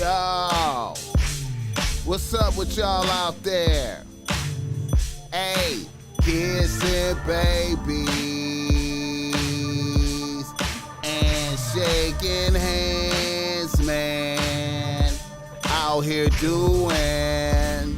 Yo, what's up with y'all out there? Hey, kissing babies and shaking hands, man. Out here doing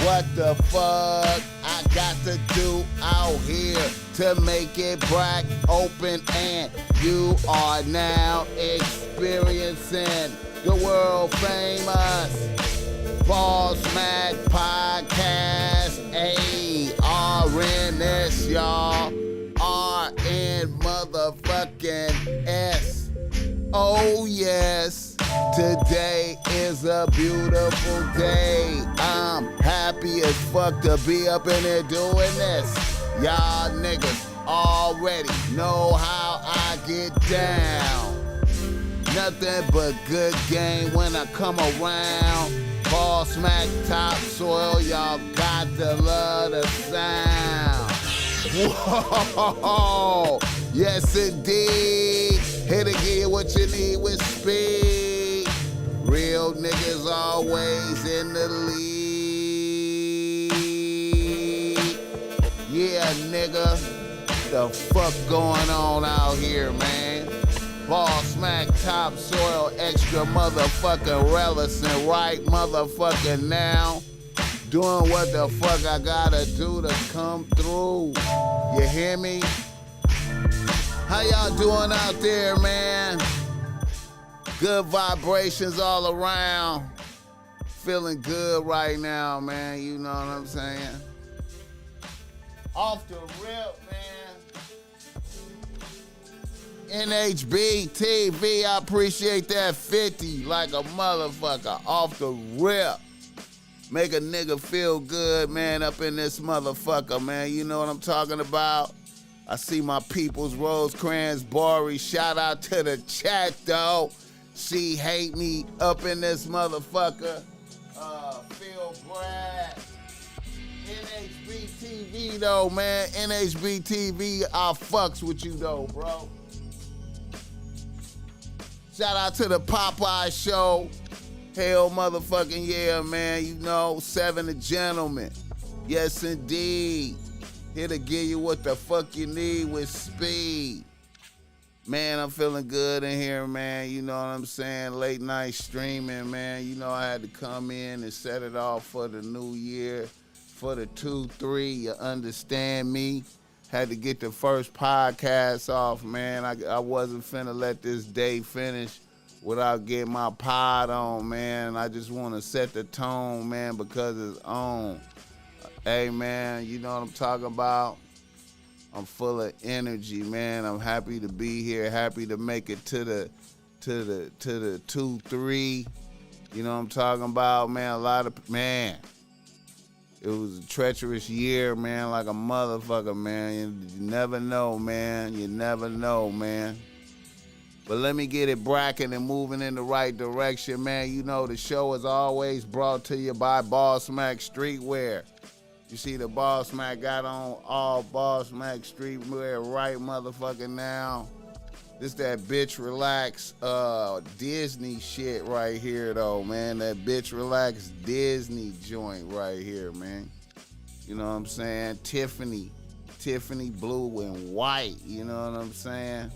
what the fuck I got to do out here to make it black open, and you are now experiencing the world famous BossMack podcast. RNS, y'all. RN motherfucking S. Oh yes, today is a beautiful day. I'm happy as fuck to be up in here doing this. Y'all niggas already know how I get down. Nothing but good game when I come around. BossMack topsoil, y'all got to love the sound. Whoa, yes indeed. Here to give you what you need with speed. Real niggas always in the lead. Yeah, nigga, the fuck going on out here, man? BossMack topsoil, extra motherfucking relevant right motherfucking now. Doing what the fuck I gotta do to come through. You hear me? How y'all doing out there, man? Good vibrations all around. Feeling good right now, man. You know what I'm saying? Off the rip, man. NHB TV, I appreciate that 50 like a motherfucker. Off the rip. Make a nigga feel good, man, up in this motherfucker, man. You know what I'm talking about? I see my people's Rosecrans Bari. Shout out to the chat, though. She hate me up in this motherfucker. Phil Brad. NHB TV, though, man. NHB TV, I fucks with you, though, bro. Shout out to the Popeye Show. Hell motherfucking yeah, man. You know, 7 the Gentlemen. Yes, indeed. Here to give you what the fuck you need with speed. Man, I'm feeling good in here, man. You know what I'm saying? Late night streaming, man. You know I had to come in and set it off for the new year. For the 2-3, you understand me? Had to get the first podcast off, man. I wasn't finna let this day finish without getting my pod on, man. I just want to set the tone, man, because it's on. Hey, man, you know what I'm talking about? I'm full of energy, man. I'm happy to be here, happy to make it to the 2-3. You know what I'm talking about, man? It was a treacherous year, man, like a motherfucker, man. You never know, man. You never know, man. But let me get it bracking and moving in the right direction, man. You know the show is always brought to you by BossMack Streetwear. You see the BossMack got on all BossMack Streetwear right motherfucking now. This that bitch relax Disney shit right here, though, man. That bitch relax Disney joint right here, man. You know what I'm saying? Tiffany blue and white, you know what I'm saying?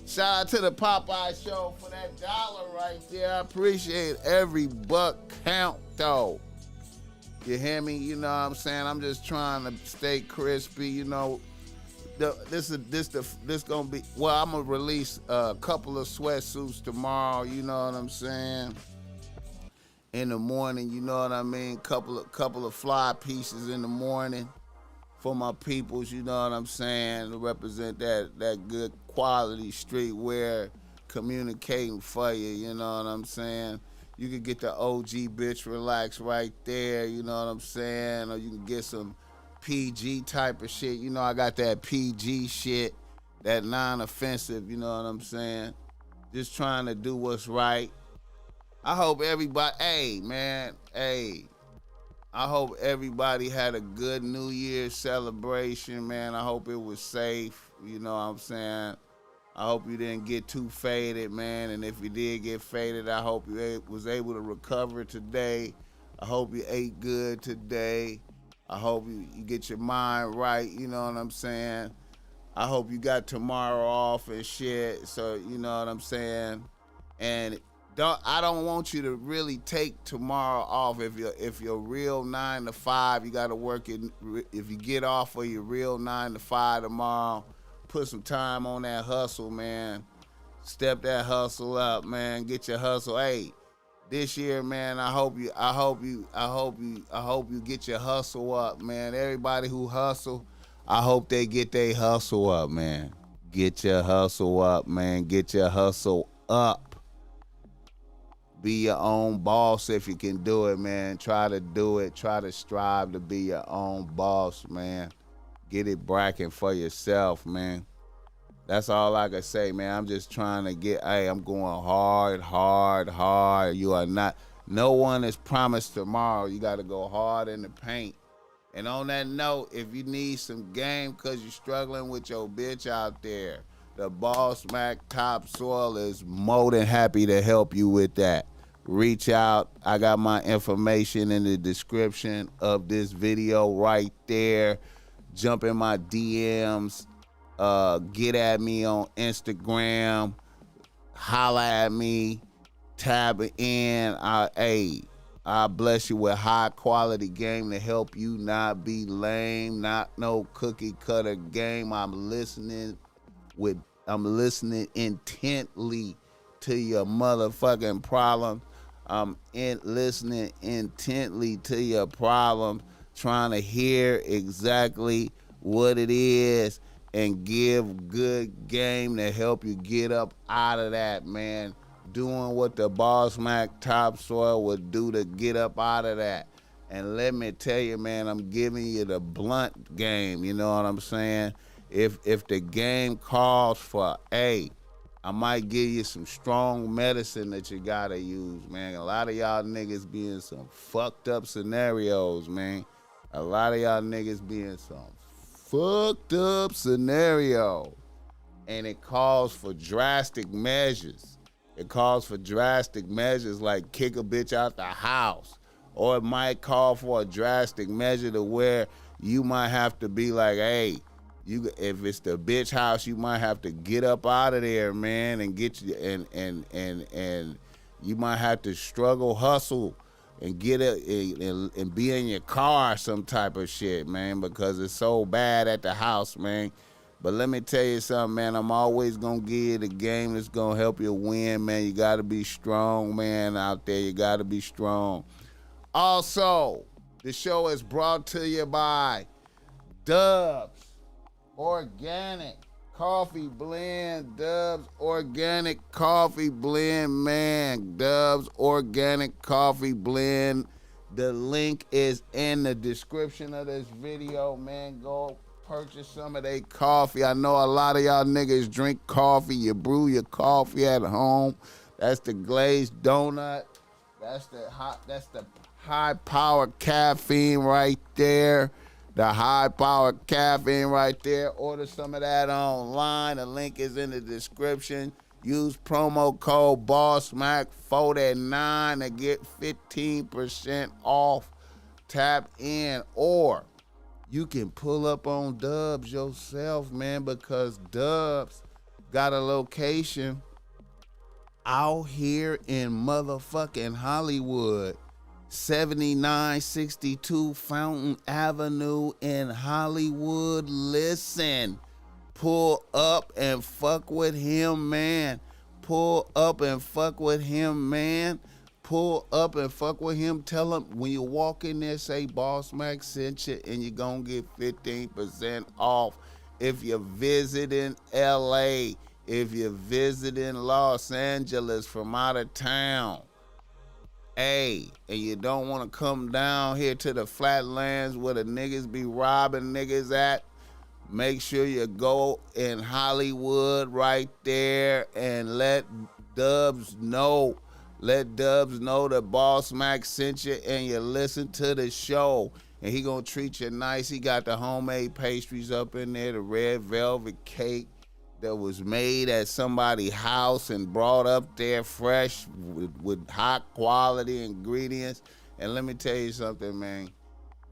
Shout out to the Popeye Show for that $1 right there. I appreciate every buck count, though. You hear me? You know what I'm saying? I'm just trying to stay crispy, you know. This gonna be, well, I'm gonna release a couple of sweatsuits tomorrow, you know what I'm saying? In the morning, you know what I mean? Couple of fly pieces in the morning for my peoples, you know what I'm saying? To represent that good quality streetwear, communicating for you, you know what I'm saying? You can get the OG bitch relax right there, you know what I'm saying? Or you can get some PG type of shit. You know I got that PG shit, that non-offensive, you know what I'm saying? Just trying to do what's right. I hope everybody, I hope everybody had a good New Year's celebration, man. I hope it was safe, you know what I'm saying? I hope you didn't get too faded, man. And if you did get faded, I hope you was able to recover today. I hope you ate good today. I hope you get your mind right, you know what I'm saying? I hope you got tomorrow off and shit. So you know what I'm saying. And I don't want you to really take tomorrow off. If you're real 9 to 5, you got to work it. If you get off for your real 9 to 5 tomorrow, put some time on that hustle, man. Step that hustle up, man. Get your hustle. Hey, this year, man, I hope you get your hustle up, man. Everybody who hustle, I hope they get their hustle up, man. Get your hustle up, man. Get your hustle up. Be your own boss if you can do it, man. Try to do it. Try to strive to be your own boss, man. Get it bracking for yourself, man. That's all I can say, man. I'm just trying to I'm going hard, hard, hard. You are not, no one is promised tomorrow. You got to go hard in the paint. And on that note, if you need some game because you're struggling with your bitch out there, the BossMack Topsoil is more than happy to help you with that. Reach out. I got my information in the description of this video right there. Jump in my DMs. Get at me on Instagram. Holla at me. Tab in. I bless you with high quality game to help you not be lame, not no cookie cutter game. I'm listening intently to your motherfucking problem. I'm listening intently to your problem, trying to hear exactly what it is and give good game to help you get up out of that, man. Doing what the BossMack Topsoil would do to get up out of that. And let me tell you, man, I'm giving you the blunt game, you know what I'm saying? If the game calls for I might give you some strong medicine that you gotta use, man. A lot of y'all niggas be in some fucked up scenarios, man. A lot of y'all niggas be in some fucked up scenario. And it calls for drastic measures. It calls for drastic measures like kick a bitch out the house. Or it might call for a drastic measure to where you might have to be like, hey, if it's the bitch house, you might have to get up out of there, man, and get you and you might have to struggle, hustle, and get it and be in your car, some type of shit, man, because it's so bad at the house, man. But let me tell you something, man. I'm always gonna give you the game that's gonna help you win, man. You gotta be strong, man, out there. You gotta be strong. Also, the show is brought to you by Dubs Organic Coffee Blend. Dubs Organic Coffee Blend, man. Dubs Organic Coffee Blend. The link is in the description of this video, man. Go purchase some of their coffee. I know a lot of y'all niggas drink coffee. You brew your coffee at home. That's the glazed donut. That's the high power caffeine right there. The high power caffeine right there. Order some of that online. The link is in the description. Use promo code BossMack49 to get 15% off. Tap in, or you can pull up on Dubs yourself, man, because Dubs got a location out here in motherfucking Hollywood. 7962 Fountain Avenue in Hollywood. Listen, pull up and fuck with him, man. Pull up and fuck with him, man. Pull up and fuck with him. Tell him when you walk in there, say BossMack sent you, and you're gonna get 15% off. If you're visiting LA, if you're visiting Los Angeles from out of town, and you don't want to come down here to the flatlands where the niggas be robbing niggas at, make sure you go in Hollywood right there and let Dubs know. Let Dubs know that BossMack sent you and you listen to the show. And he gonna treat you nice. He got the homemade pastries up in there, the red velvet cake. that was made at somebody's house and brought up there fresh with high quality ingredients. And let me tell you something, man.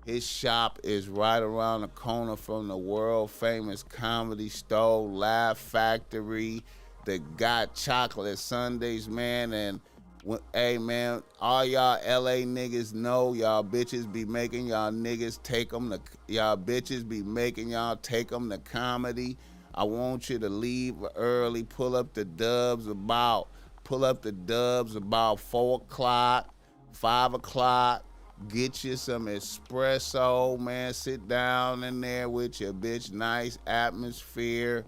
His shop is right around the corner from the world famous Comedy Store, Laugh Factory, the Got Chocolate Sundays, man. And hey, man, all y'all LA niggas know y'all bitches be making y'all niggas take them to, y'all bitches be making y'all take them to comedy. I want you to leave early, pull up the dubs about 4 o'clock, 5 o'clock. Get you some espresso, man. Sit down in there with your bitch. Nice atmosphere.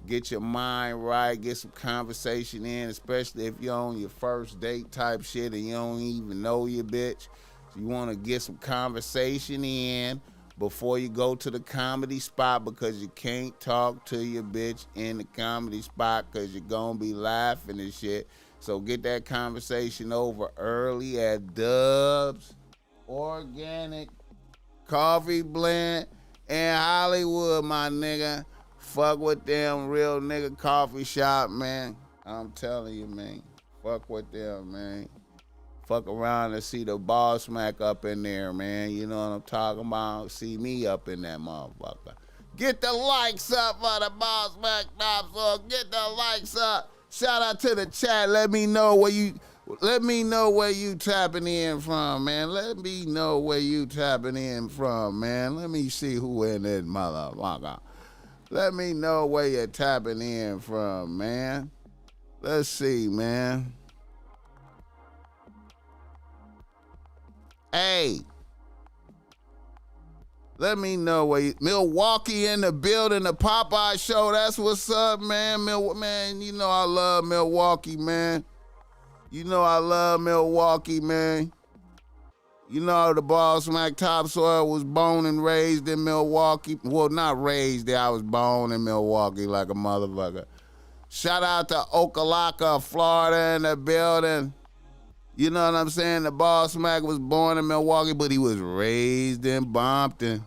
Get your mind right. Get some conversation in, especially if you're on your first date type shit and you don't even know your bitch. So you want to get some conversation in before you go to the comedy spot, because you can't talk to your bitch in the comedy spot because you're going to be laughing and shit. So get that conversation over early at Dubs Organic Coffee Blend in Hollywood, my nigga. Fuck with them, real nigga coffee shop, man. I'm telling you, man. Fuck with them, man. Fuck around and see the BossMack up in there, man. You know what I'm talking about? See me up in that motherfucker. Get the likes up for the BossMack top song. Get the likes up. Shout out to the chat. Let me know where you tapping in from, man. Let me know where you tapping in from, man. Let me see who in that motherfucker. Let me know where you're tapping in from, man. Let's see, man. Hey, let me know where you, Milwaukee in the building, the Popeye show. That's what's up, man. Man, you know I love Milwaukee, man. You know I love Milwaukee, man. You know the BossMack Topsoil was born and raised in Milwaukee. Well, not raised there. I was born in Milwaukee like a motherfucker. Shout out to Ocalaka, Florida in the building. You know what I'm saying? The BossMack was born in Milwaukee, but he was raised in Bompton.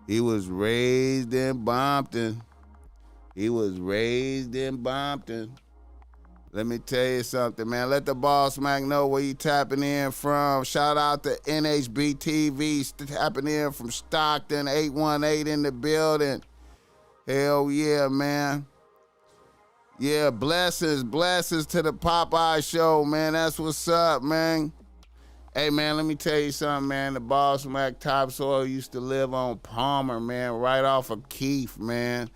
He was raised in Bompton. He was raised in Bompton. Let me tell you something, man. Let the BossMack know where you tapping in from. Shout out to NHB TV, tapping in from Stockton, 818 in the building. Hell yeah, man. Yeah, blessings to the Popeye show, man. That's what's up, man. Hey, man, let me tell you something, man. The BossMack Topsoil used to live on Palmer, man, right off of Keith, man.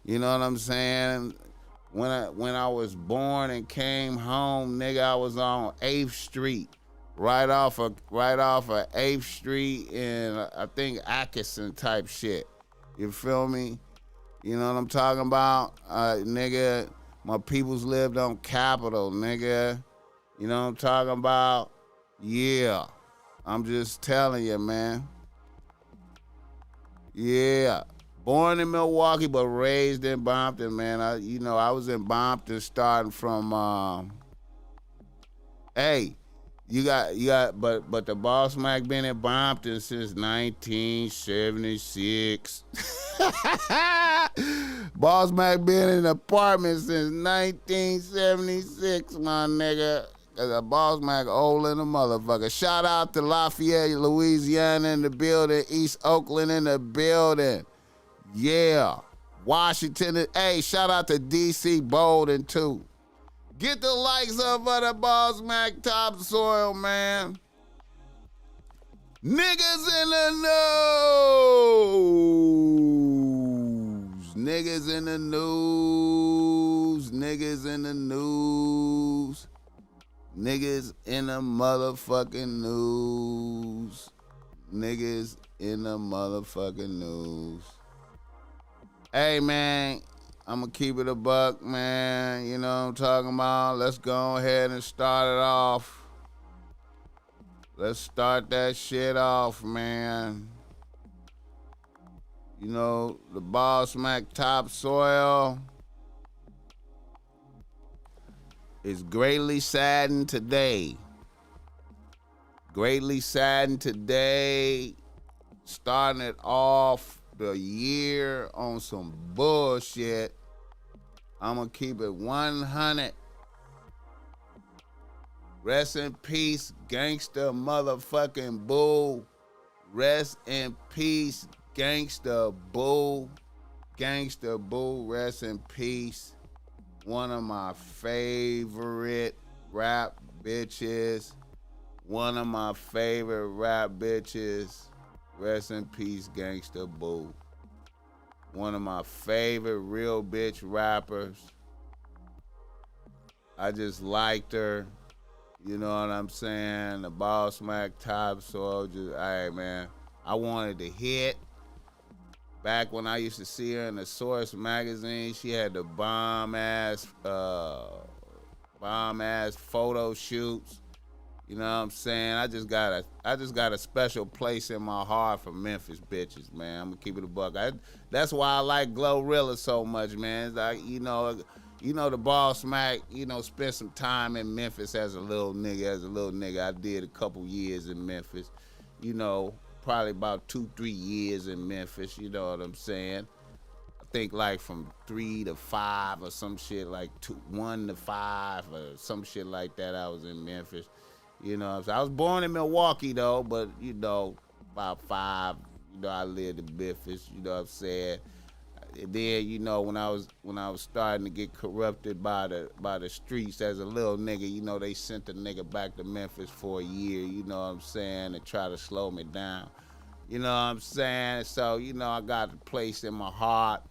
You know what I'm saying? When I was born and came home, nigga, I was on 8th Street, right off of 8th Street in, I think, Atkinson type shit. You feel me? You know what I'm talking about? Nigga, my peoples lived on Capitol, nigga. You know what I'm talking about? Yeah. I'm just telling you, man. Yeah. Born in Milwaukee, but raised in Bompton, man. I was in Bompton starting from, hey, but the BossMack been in Bompton since 1976. BossMack been in an apartment since 1976, my nigga. The BossMack old in the motherfucker. Shout out to Lafayette, Louisiana in the building. East Oakland in the building. Yeah. Washington. Hey, shout out to DC Bolden too. Get the likes up for the BossMack Topsoil, man. Niggas in the news. Niggas in the news. Niggas in the news. Niggas in the motherfucking news. Niggas in the motherfucking news. Hey, man, I'm going to keep it a buck, man. You know what I'm talking about? Let's go ahead and start it off. Let's start that shit off, man. You know, the BossMack Topsoil is greatly saddened today. Greatly saddened today. Starting it off the year on some bullshit. I'm gonna keep it 100. Rest in peace, Gangsta motherfucking Boo. Rest in peace, Gangsta Boo. Gangsta Boo, rest in peace. One of my favorite rap bitches. One of my favorite rap bitches. Rest in peace, Gangsta Boo. One of my favorite real bitch rappers. I just liked her. You know what I'm saying? The BossMack top soldier. Hey man, I wanted to hit. Back when I used to see her in the Source magazine, she had the bomb ass photo shoots. You know what I'm saying? I just got a special place in my heart for Memphis bitches, man. I'm gonna keep it a buck. That's why I like Glorilla so much, man. It's like, the BossMack, spent some time in Memphis as a little nigga. I did a couple years in Memphis. Probably about 2-3 years in Memphis. You know what I'm saying? I think like from 3 to 5 or some shit, like 1 to 5 or some shit like that. I was in Memphis. You know what I'm saying? I was born in Milwaukee though, but about 5, I lived in Memphis. You know what I'm saying? And then, when I was starting to get corrupted by the streets as a little nigga, they sent the nigga back to Memphis for a year, you know what I'm saying, to try to slow me down. You know what I'm saying? So, I got a place in my heart,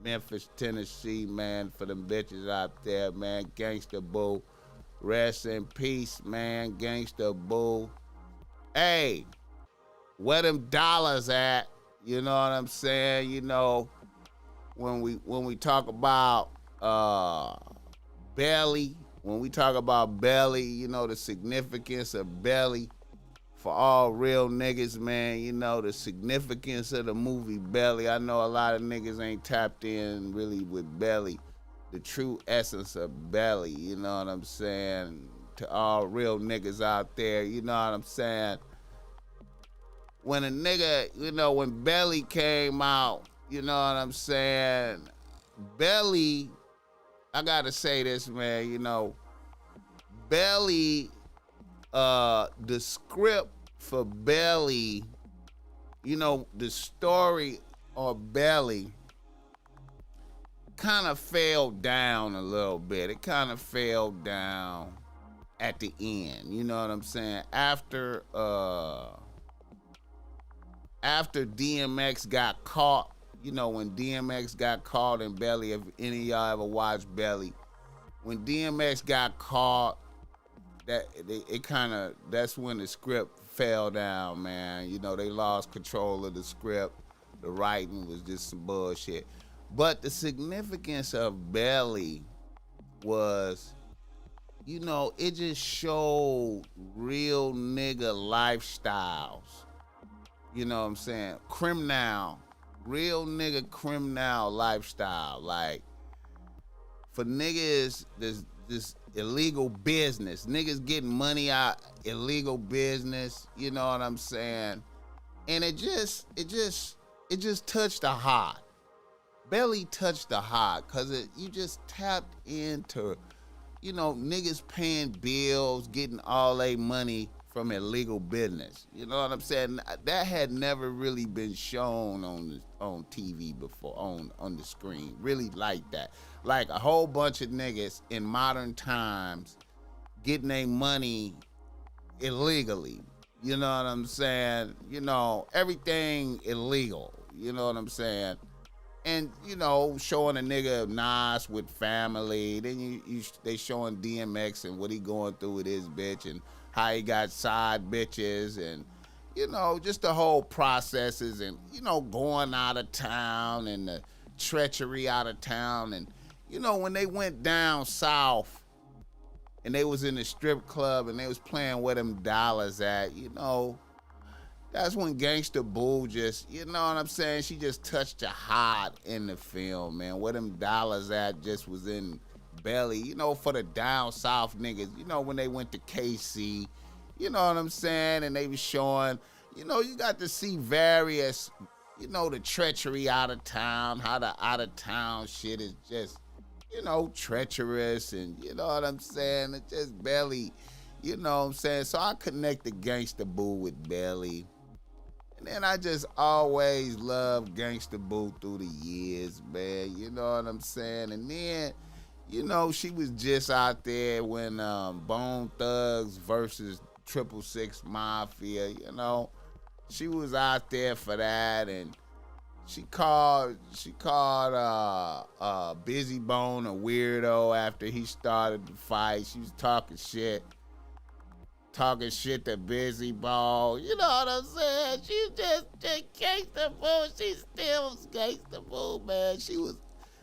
Memphis, Tennessee, man, for them bitches out there, man. Gangsta Boo. Rest in peace, man. Gangsta Boo. Hey, where them dollars at? You know what I'm saying? When we talk about belly, the significance of belly for all real niggas, man, the significance of the movie Belly. I know a lot of niggas ain't tapped in really with Belly, the true essence of Belly, you know what I'm saying? To all real niggas out there, you know what I'm saying? When a nigga, when Belly came out, you know what I'm saying? Belly, I gotta say this, man, Belly, the script for Belly, the story of Belly kind of fell down a little bit. It kind of fell down at the end, you know what I'm saying? After DMX got caught, when DMX got caught in Belly, if any of y'all ever watched Belly, when DMX got caught, that's when the script fell down, man. They lost control of the script. The writing was just some bullshit. But the significance of Belly was, it just showed real nigga lifestyles. You know what I'm saying? Real nigga criminal lifestyle. Like, for niggas, this illegal business. Niggas getting money out, illegal business. You know what I'm saying? And it just touched the heart. Belly touched the heart, because you just tapped into, niggas paying bills, getting all their money from illegal business. You know what I'm saying? That had never really been shown on TV before, on the screen, really like that. Like a whole bunch of niggas in modern times getting their money illegally. You know what I'm saying? Everything illegal. You know what I'm saying? And, showing a nigga Nas with family. Then they showing DMX and what he going through with his bitch and how he got side bitches and, just the whole processes and, going out of town and the treachery out of town. And, when they went down south and they was in the strip club and they was playing where them dollars at, that's when Gangsta Boo just, you know what I'm saying? She just touched your heart in the film, man. Where them dollars at just was in Belly, for the down south niggas, when they went to KC, you know what I'm saying? And they was showing, you got to see various, the treachery out of town, how the out of town shit is just you know, treacherous and, you know what I'm saying? It just Belly, you know what I'm saying? So I connected Gangsta Boo with Belly. And then I just always loved Gangsta Boo through the years, man. You know what I'm saying? And then, you know, she was just out there when Bone Thugs versus 666 Mafia, you know. She was out there for that, and she called Busy Bone a weirdo after he started the fight. She was talking shit to Busy Bone. You know what I'm saying? She just gangsta boo. She still was gangsta boo, man.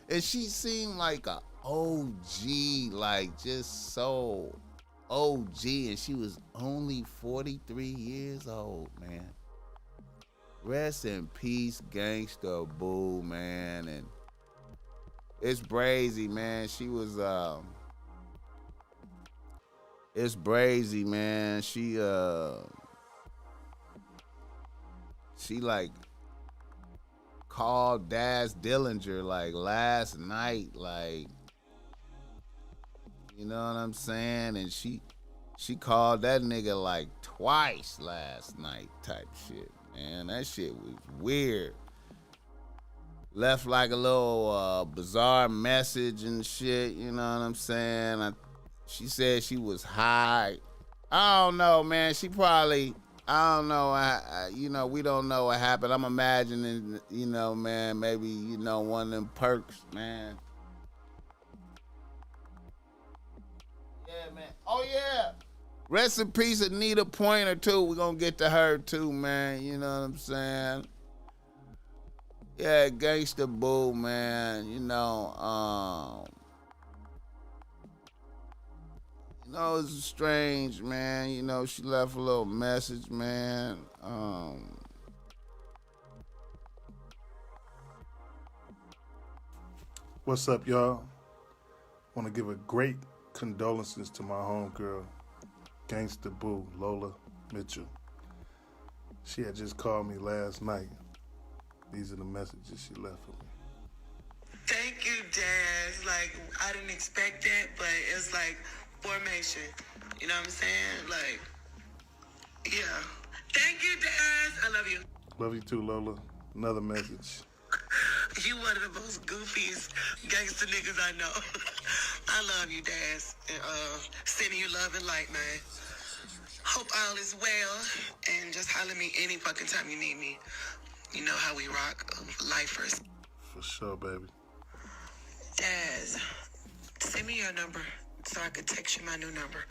And she seemed like a OG, like just so OG, and she was only 43 years old, man. Rest in peace, Gangsta Boo, man. And it's brazy, man. It's brazy, man. She like called Daz Dillinger like last night, like, you know what I'm saying? And she called that nigga like twice last night type shit, man. That shit was weird. Left like a little bizarre message and shit, you know what I'm saying? She said she was high. I don't know, man. She probably, I don't know. You know, we don't know what happened. I'm imagining, you know, man, maybe, you know, one of them perks, man. Yeah, man. Oh, yeah. Rest in peace, Anita Pointer, too. We're going to get to her, too, man. You know what I'm saying? Yeah, Gangsta Boo, man. You know, it's strange, man. You know, she left a little message, man. What's up, y'all? Want to give a great condolences to my homegirl, Gangsta Boo, Lola Mitchell. She had just called me last night. These are the messages she left for me. Thank you, Daz. Like, I didn't expect that, but it's like formation. You know what I'm saying? Like, yeah. Thank you, Daz. I love you. Love you too, Lola. Another message. You one of the most goofiest gangster niggas I know. I love you, Daz. And sending you love and light, man. Hope all is well. And just holler at me any fucking time you need me. You know how we rock, lifers. For sure, baby. Daz, send me your number so I could text you my new number.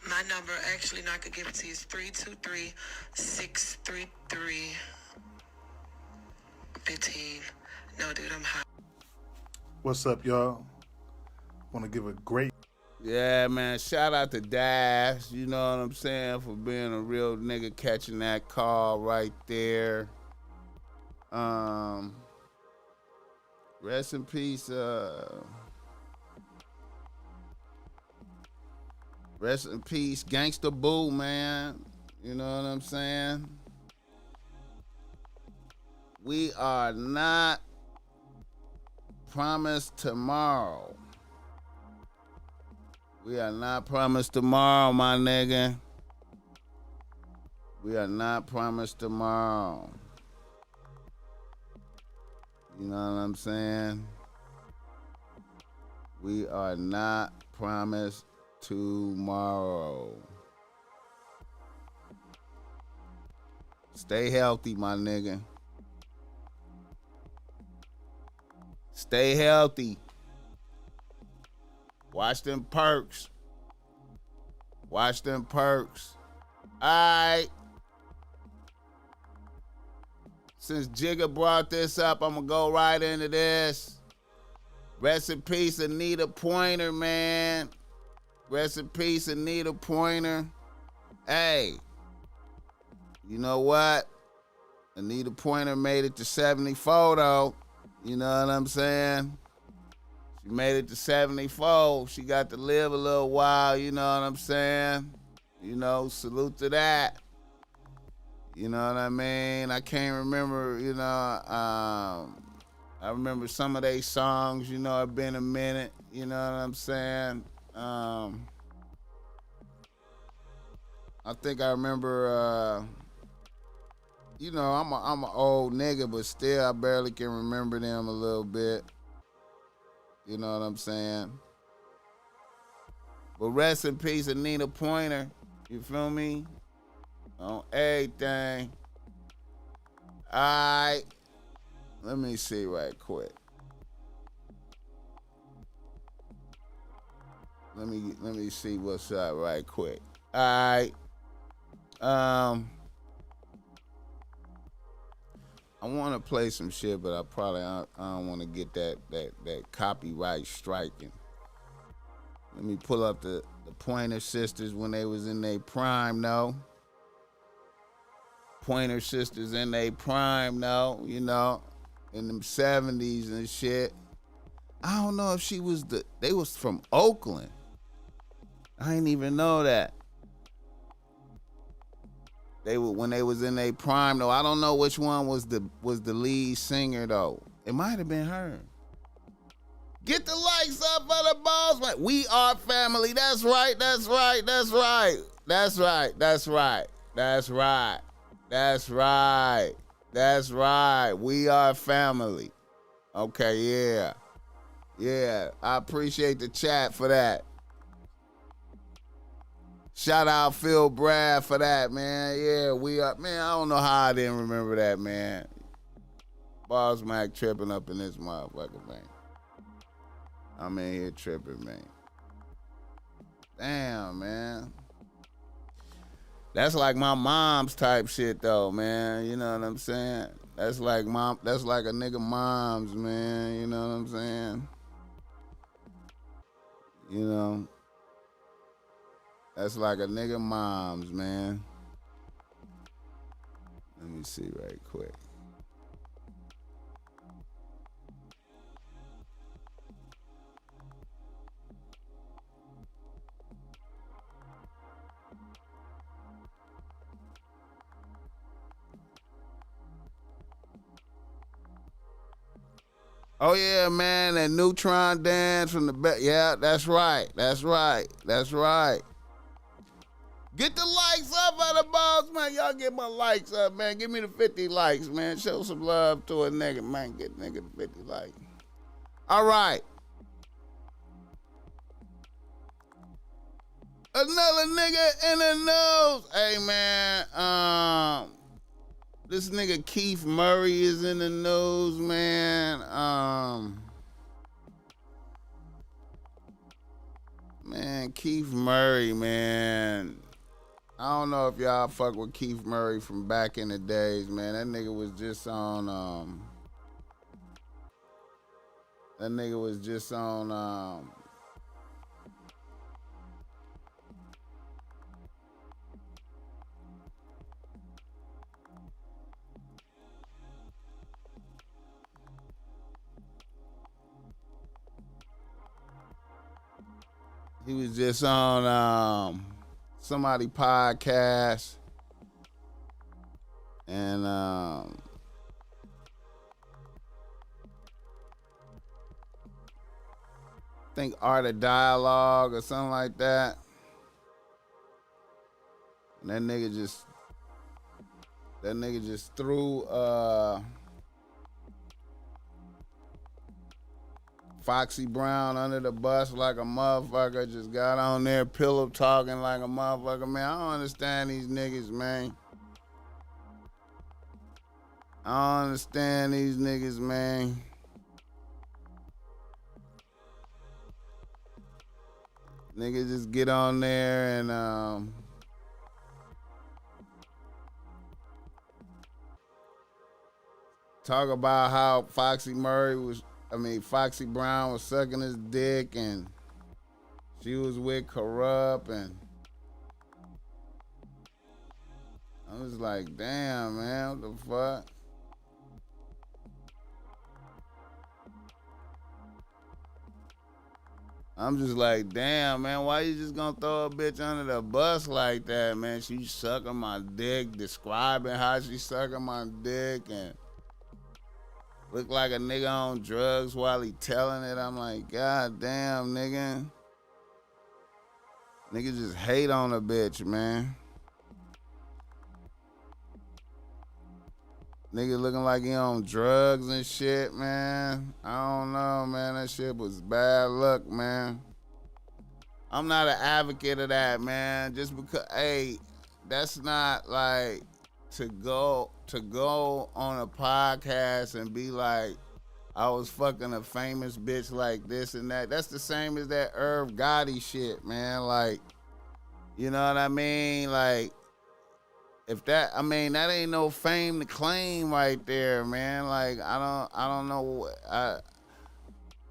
My number, actually, now I could give it to you, is 323-633-15. No, dude, I'm hot. What's up, y'all? Want to give a great... Yeah, man, shout out to Dash, you know what I'm saying, for being a real nigga catching that call right there. Rest in peace, rest in peace, Gangsta Boo, man. You know what I'm saying? We are not promised tomorrow. We are not promised tomorrow, my nigga. We are not promised tomorrow. You know what I'm saying? We are not promised tomorrow. Stay healthy, my nigga. Stay healthy. Watch them perks. Watch them perks. All right. Since Jigga brought this up, I'm going to go right into this. Rest in peace, Anita Pointer, man. Rest in peace, Anita Pointer. Hey, you know what? Anita Pointer made it to 74, though. You know what I'm saying? She made it to 74. She got to live a little while, you know what I'm saying? You know, salute to that. You know what I mean? I can't remember, you know, I I remember some of their songs, you know, it been a minute, you know what I'm saying? I think I remember, you know, I'm an old nigga, but still I barely can remember them a little bit. You know what I'm saying? But rest in peace, Anita Pointer. You feel me? On everything. All right. Let me see right quick. Let me see what's up right quick. All right. I want to play some shit, but I don't want to get that copyright striking. Let me pull up the Pointer Sisters when they was in their prime, though. Pointer Sisters in their prime, though, you know, in them 70s and shit. I don't know if they was from Oakland. I didn't even know that. When they was in their prime, though. I don't know which one was the lead singer, though. It might have been her. Get the likes up for the BossMack. We are family. That's right. That's right. That's right. That's right. That's right. That's right. That's right. That's right. We are family. Okay, yeah. Yeah. I appreciate the chat for that. Shout out Phil Brad for that, man. Yeah, we are. Man, I don't know how I didn't remember that, man. BossMack tripping up in this motherfucker, man. I'm in here tripping, man. Damn, man. That's like my mom's type shit, though, man. You know what I'm saying? That's like a nigga mom's, man. You know what I'm saying? You know. That's like a nigga mom's, man. Let me see right quick. Oh yeah, man, that Neutron dance from the back. Yeah, that's right. That's right. That's right. Get the likes up on the balls, man. Y'all get my likes up, man. Give me the 50 likes, man. Show some love to a nigga, man. Get nigga the 50 likes. All right. Another nigga in the news. Hey, man. This nigga Keith Murray is in the news, man. Man, Keith Murray, man. I don't know if y'all fuck with Keith Murray from back in the days, man. That nigga was just on, he was just on, somebody podcast, and I think Art of Dialogue or something like that. And that nigga just threw Foxy Brown under the bus like a motherfucker. Just got on there, pillow talking like a motherfucker. Man, I don't understand these niggas, man. I don't understand these niggas, man. Niggas just get on there and talk about how Foxy Brown was sucking his dick and she was with Corrupt, and I was like, damn, man, what the fuck? I'm just like, damn, man, why you just gonna throw a bitch under the bus like that, man? She sucking my dick, describing how she sucking my dick, and Look like a nigga on drugs while he telling it. I'm like, God damn, nigga. Nigga just hate on a bitch, man. Nigga looking like he on drugs and shit, man. I don't know, man. That shit was bad luck, man. I'm not an advocate of that, man. Just because, hey, that's not like to go on a podcast and be like, I was fucking a famous bitch like this and that. That's the same as that Irv Gotti shit, man. Like, you know what I mean? Like, if that, I mean, that ain't no fame to claim right there, man. Like, I don't know.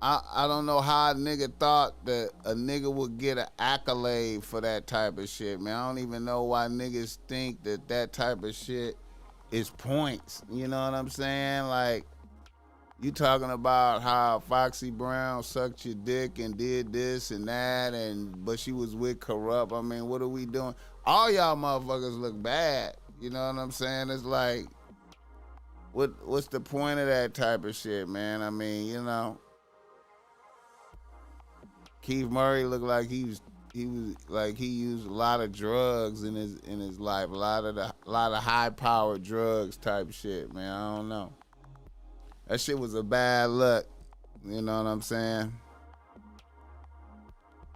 I don't know how a nigga thought that a nigga would get an accolade for that type of shit, man. I don't even know why niggas think that type of shit is points. You know what I'm saying? Like, you talking about how Foxy Brown sucked your dick and did this and that, but she was with Corrupt. I mean, what are we doing? All y'all motherfuckers look bad. You know what I'm saying? It's like, what's the point of that type of shit, man? I mean, you know, Keith Murray looked like he used a lot of drugs in his life, a lot of high powered drugs type shit, man. I don't know. That shit was a bad luck. You know what I'm saying?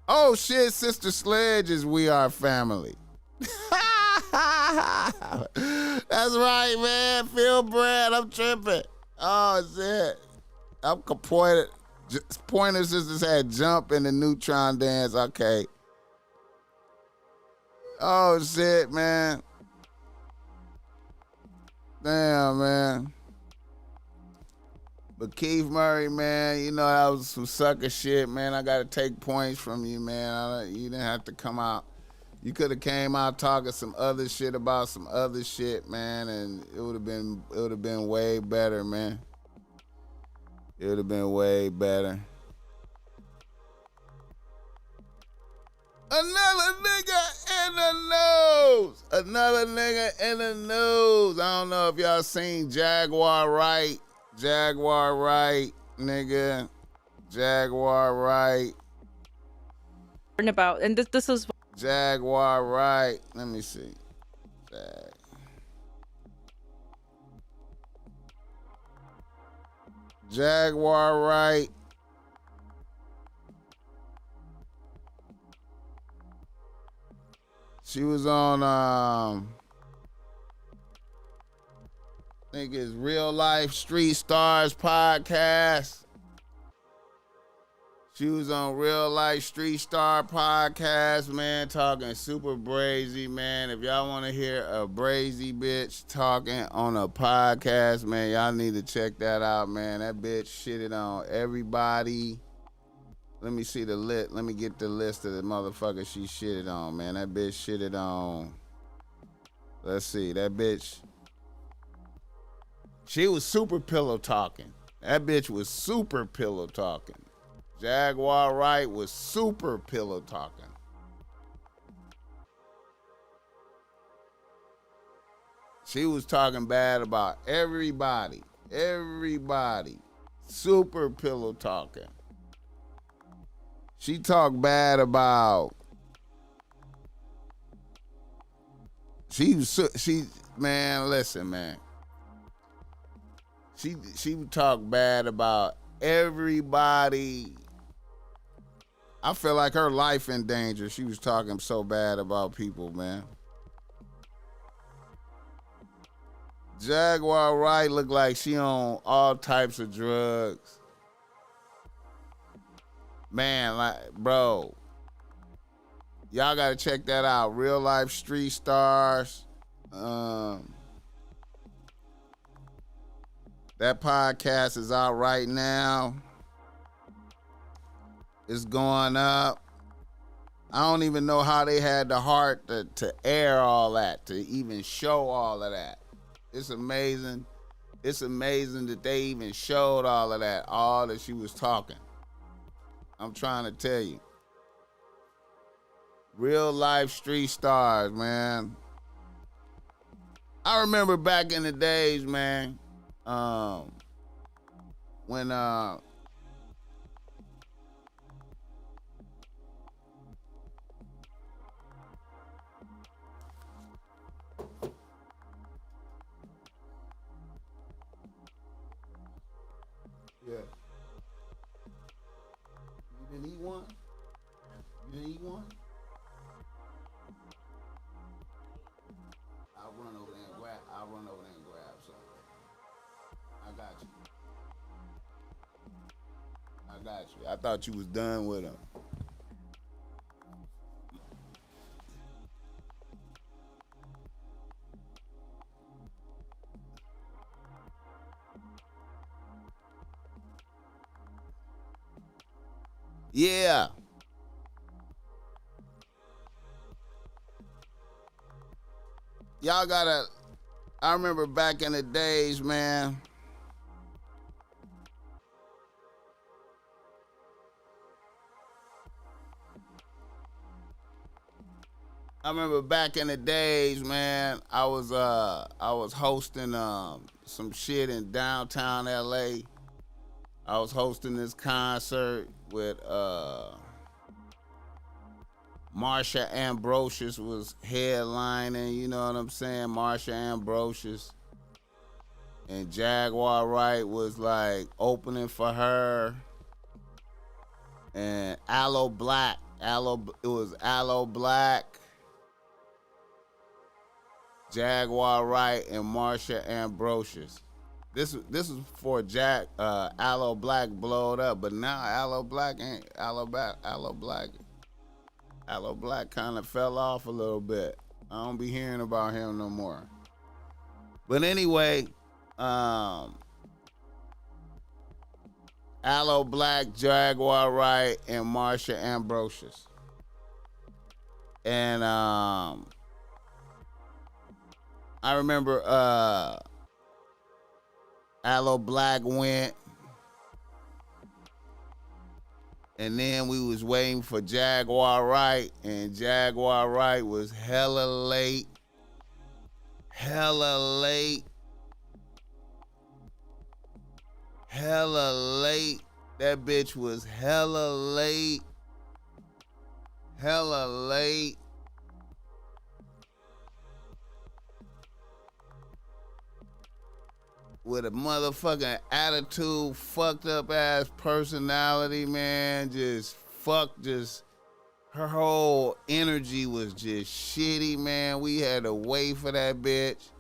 Oh shit, Sister Sledge is We Are Family. That's right, man. Phil Brad, I'm tripping. Oh shit. I'm disappointed. Pointer Sisters had Jump in the Neutron Dance. Okay. Oh shit, man. Damn, man. But Keith Murray, man, you know that was some sucker shit, man. I gotta take points from you, man. You didn't have to come out. You could have came out talking some other shit about some other shit, man, and it would have been way better, man. It would have been way better. Another nigga in the news. Another nigga in the news. I don't know if y'all seen Jaguar Wright. Jaguar Wright, nigga. Jaguar Wright. About, and this is Jaguar Wright. Let me see. Jaguar Wright. She was on I think it's Real Life Street Stars podcast. She was on Real Life Street Star podcast, man, talking super brazy, man. If y'all want to hear a brazy bitch talking on a podcast, man, y'all need to check that out, man. That bitch shitted on everybody. Let me see the list. Let me get the list of the motherfuckers she shitted on, man. That bitch shitted on. Let's see, that bitch. She was super pillow talking. That bitch was super pillow talking. Jaguar Wright was super pillow talking. She was talking bad about everybody. Everybody. Super pillow talking. She talked bad about. Man, listen, man. She would talk bad about everybody. I feel like her life in danger. She was talking so bad about people, man. Jaguar Wright looked like she on all types of drugs. Man, like, bro. Y'all gotta check that out. Real Life Street Stars. That podcast is out right now. It's going up. I don't even know how they had the heart to air all that, to even show all of that. It's amazing. It's amazing that they even showed all of that, all that she was talking. I'm trying to tell you. Real Life Street Stars, man. I remember back in the days, man, when yeah. You didn't eat one? You didn't eat one? I'll run over there and grab some. I got you. I got you. I thought you was done with them. Yeah. Y'all gotta, I remember back in the days, man. I remember back in the days, man, I was hosting some shit in downtown LA. I was hosting this concert with Marsha Ambrosius was headlining, you know what I'm saying? Marsha Ambrosius. And Jaguar Wright was like opening for her. And Aloe Black. It was Aloe Black, Jaguar Wright, and Marsha Ambrosius. This was before Aloe Black blowed up, but now Aloe Black kind of fell off a little bit. I don't be hearing about him no more. But anyway, Aloe Black, Jaguar Wright, and Marsha Ambrosius. And I remember Aloe Black went, and then we was waiting for Jaguar Wright, and Jaguar Wright was hella late. That bitch was hella late. With a motherfucking attitude, fucked up ass personality, man. Her whole energy was just shitty, man. We had to wait for that bitch.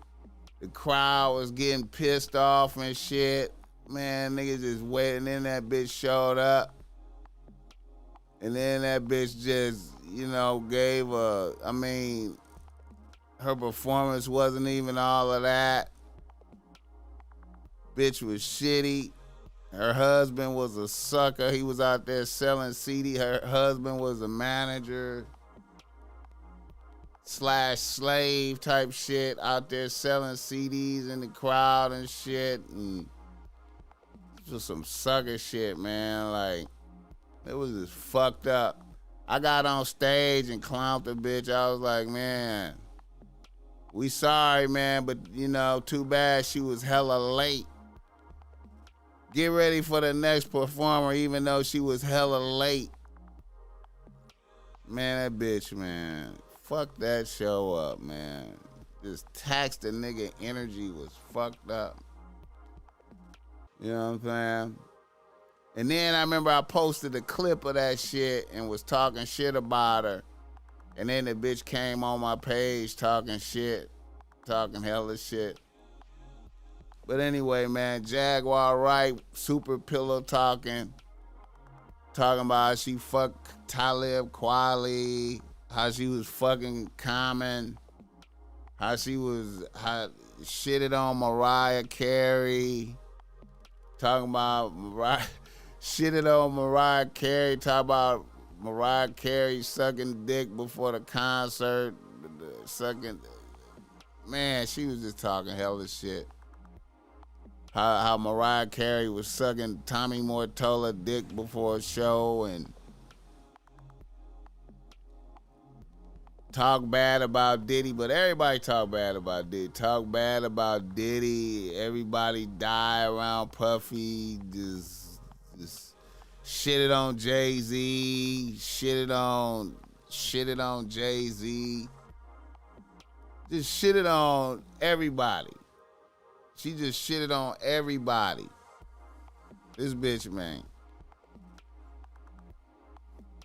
The crowd was getting pissed off and shit. Man, niggas just waiting, and then that bitch showed up. And then that bitch just, her performance wasn't even all of that. Bitch was shitty. Her husband was a sucker. He was out there selling CD. Her husband was a manager / slave type shit out there selling CDs in the crowd and shit. And just some sucker shit, man. Like, it was just fucked up. I got on stage and clowned the bitch. I was like, man, we sorry, man, but, too bad she was hella late. Get ready for the next performer, even though she was hella late. Man, that bitch, man. Fuck that show up, man. Just tax the nigga energy was fucked up. You know what I'm saying? And then I remember I posted a clip of that shit and was talking shit about her. And then the bitch came on my page talking hella shit. But anyway, man, Jaguar Wright, super pillow talking about how she fucked Talib Kweli, how she was fucking Common, how shitted on Mariah Carey, talking about shitted on Mariah Carey, talking about Mariah Carey sucking dick before the concert, man, she was just talking hella shit. How Mariah Carey was sucking Tommy Mortola dick before a show and talk bad about Diddy, but everybody talk bad about Diddy. Talk bad about Diddy. Everybody die around Puffy. Just shitted on Jay-Z. Shitted on Jay-Z. Just shitted on everybody. She just shitted on everybody. This bitch, man.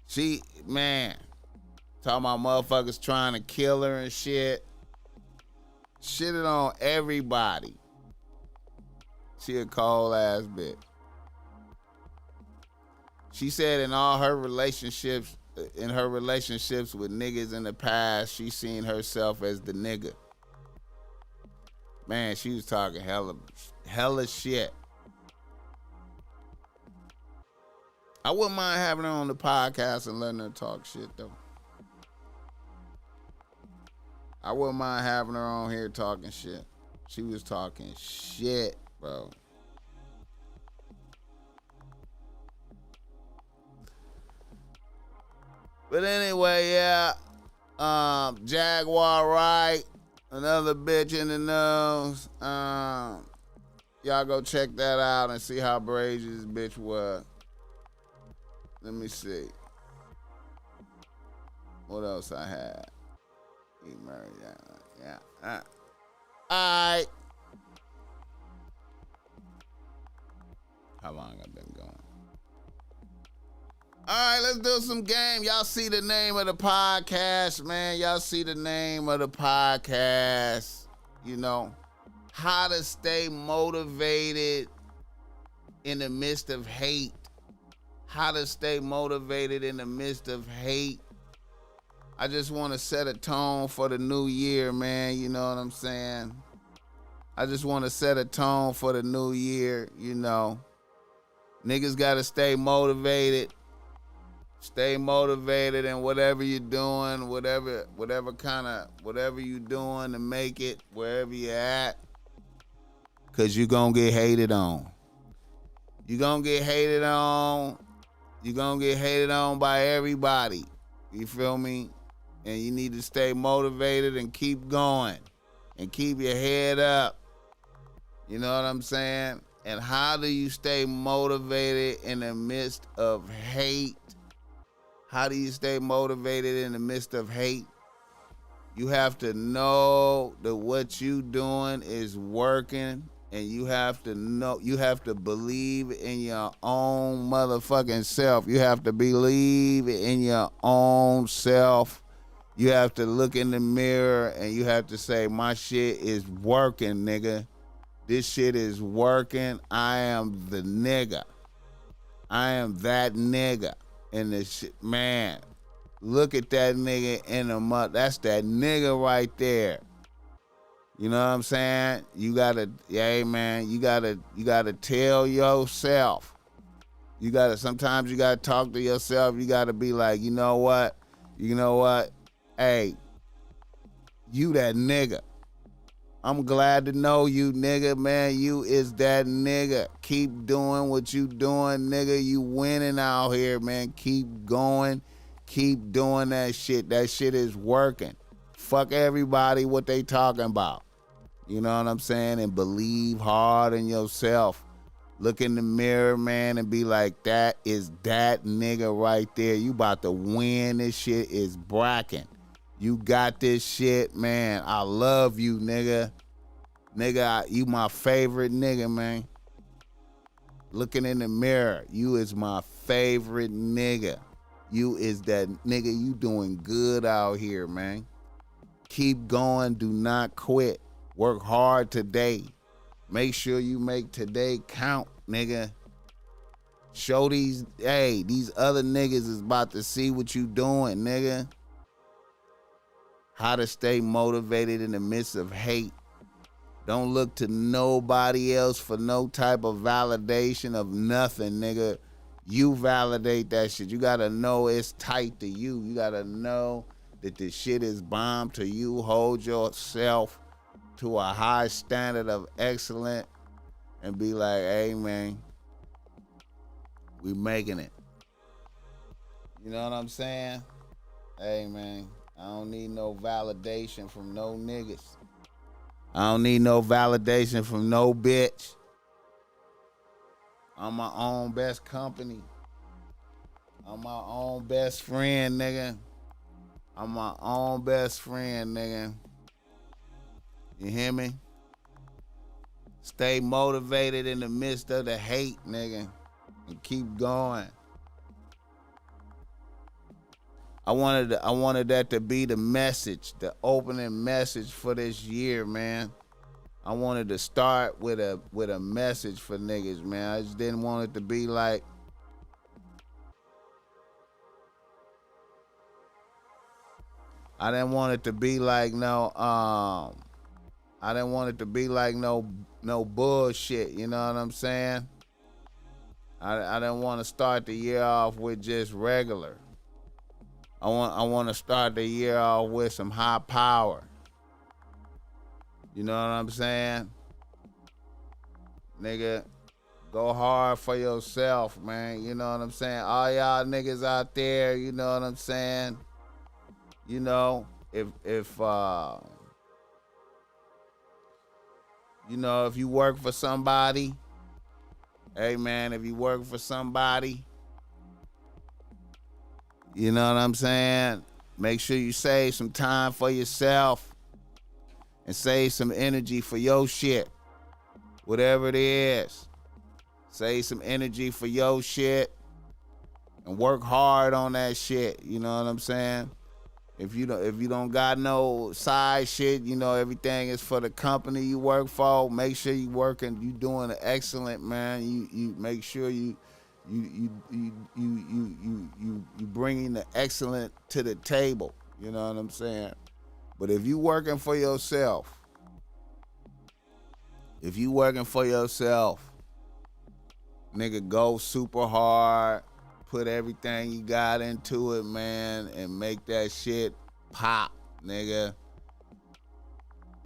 She, man, talking about motherfuckers trying to kill her and shit. Shitted on everybody. She a cold ass bitch. She said in her relationships with niggas in the past, she seen herself as the nigga. Man, she was talking hella shit. I wouldn't mind having her on the podcast and letting her talk shit, though. I wouldn't mind having her on here talking shit. She was talking shit, bro. But anyway, yeah. Jaguar Wright, another bitch in the nose. Y'all go check that out and see how brazy this bitch was. Let me see. What else I had? He married that. Yeah. All right. How long I been going? All right, let's do some game. Y'all see the name of the podcast, man. Y'all see the name of the podcast. You know, how to stay motivated in the midst of hate. How to stay motivated in the midst of hate. I just want to set a tone for the new year, man. You know what I'm saying? I just want to set a tone for the new year, you know. Niggas got to stay motivated. Stay motivated in whatever you're doing, whatever you doing to make it wherever you're at. Cause you're gonna get hated on. You're gonna get hated on. You're gonna get hated on by everybody. You feel me? And you need to stay motivated and keep going. And keep your head up. You know what I'm saying? And how do you stay motivated in the midst of hate? How do you stay motivated in the midst of hate? You have to know that what you doing is working, and you have to believe in your own motherfucking self. You have to believe in your own self. You have to look in the mirror and you have to say, my shit is working, nigga. This shit is working. I am the nigga. I am that nigga. And this shit, man, look at that nigga in the mud. That's that nigga right there. You know what I'm saying? You gotta, yeah, man, you gotta tell yourself. Sometimes you gotta talk to yourself. You gotta be like, you know what? Hey, you that nigga. I'm glad to know you, nigga, man. You is that nigga. Keep doing what you doing, nigga. You winning out here, man. Keep going. Keep doing that shit. That shit is working. Fuck everybody what they talking about. You know what I'm saying? And believe hard in yourself. Look in the mirror, man, and be like, that is that nigga right there. You about to win. This shit is bracking. You got this shit, man. I love you, nigga. Nigga, you my favorite nigga, man. Looking in the mirror, you is my favorite nigga. You is that nigga. You doing good out here, man. Keep going. Do not quit. Work hard today. Make sure you make today count, nigga. Show these other niggas is about to see what you doing, nigga. How to stay motivated in the midst of hate. Don't look to nobody else for no type of validation of nothing, nigga. You validate that shit. You gotta know it's tight to you. You gotta know that the shit is bomb to you. Hold yourself to a high standard of excellence and be like, hey, man, we making it. You know what I'm saying? Hey, man, I don't need no validation from no niggas. I don't need no validation from no bitch. I'm my own best company. I'm my own best friend, nigga. I'm my own best friend, nigga. You hear me? Stay motivated in the midst of the hate, nigga. And keep going. I wanted that to be the message, the opening message for this year, man. I wanted to start with a message for niggas, man. I just didn't want it to be like I didn't want it to be like no no bullshit, you know what I'm saying? I didn't want to start the year off with just regular. I want to start the year off with some high power. You know what I'm saying? Nigga, go hard for yourself, man. You know what I'm saying? All y'all niggas out there, you know what I'm saying? You know, if you work for somebody, hey man, if you work for somebody, you know what I'm saying? Make sure you save some time for yourself and save some energy for your shit. Whatever it is. Save some energy for your shit and work hard on that shit. You know what I'm saying? If you don't got no side shit, you know everything is for the company you work for. Make sure you working, you doing excellent, man. You make sure you bringing the excellent to the table. You know what I'm saying? But if you working for yourself, nigga, go super hard. Put everything you got into it, man, and make that shit pop, nigga.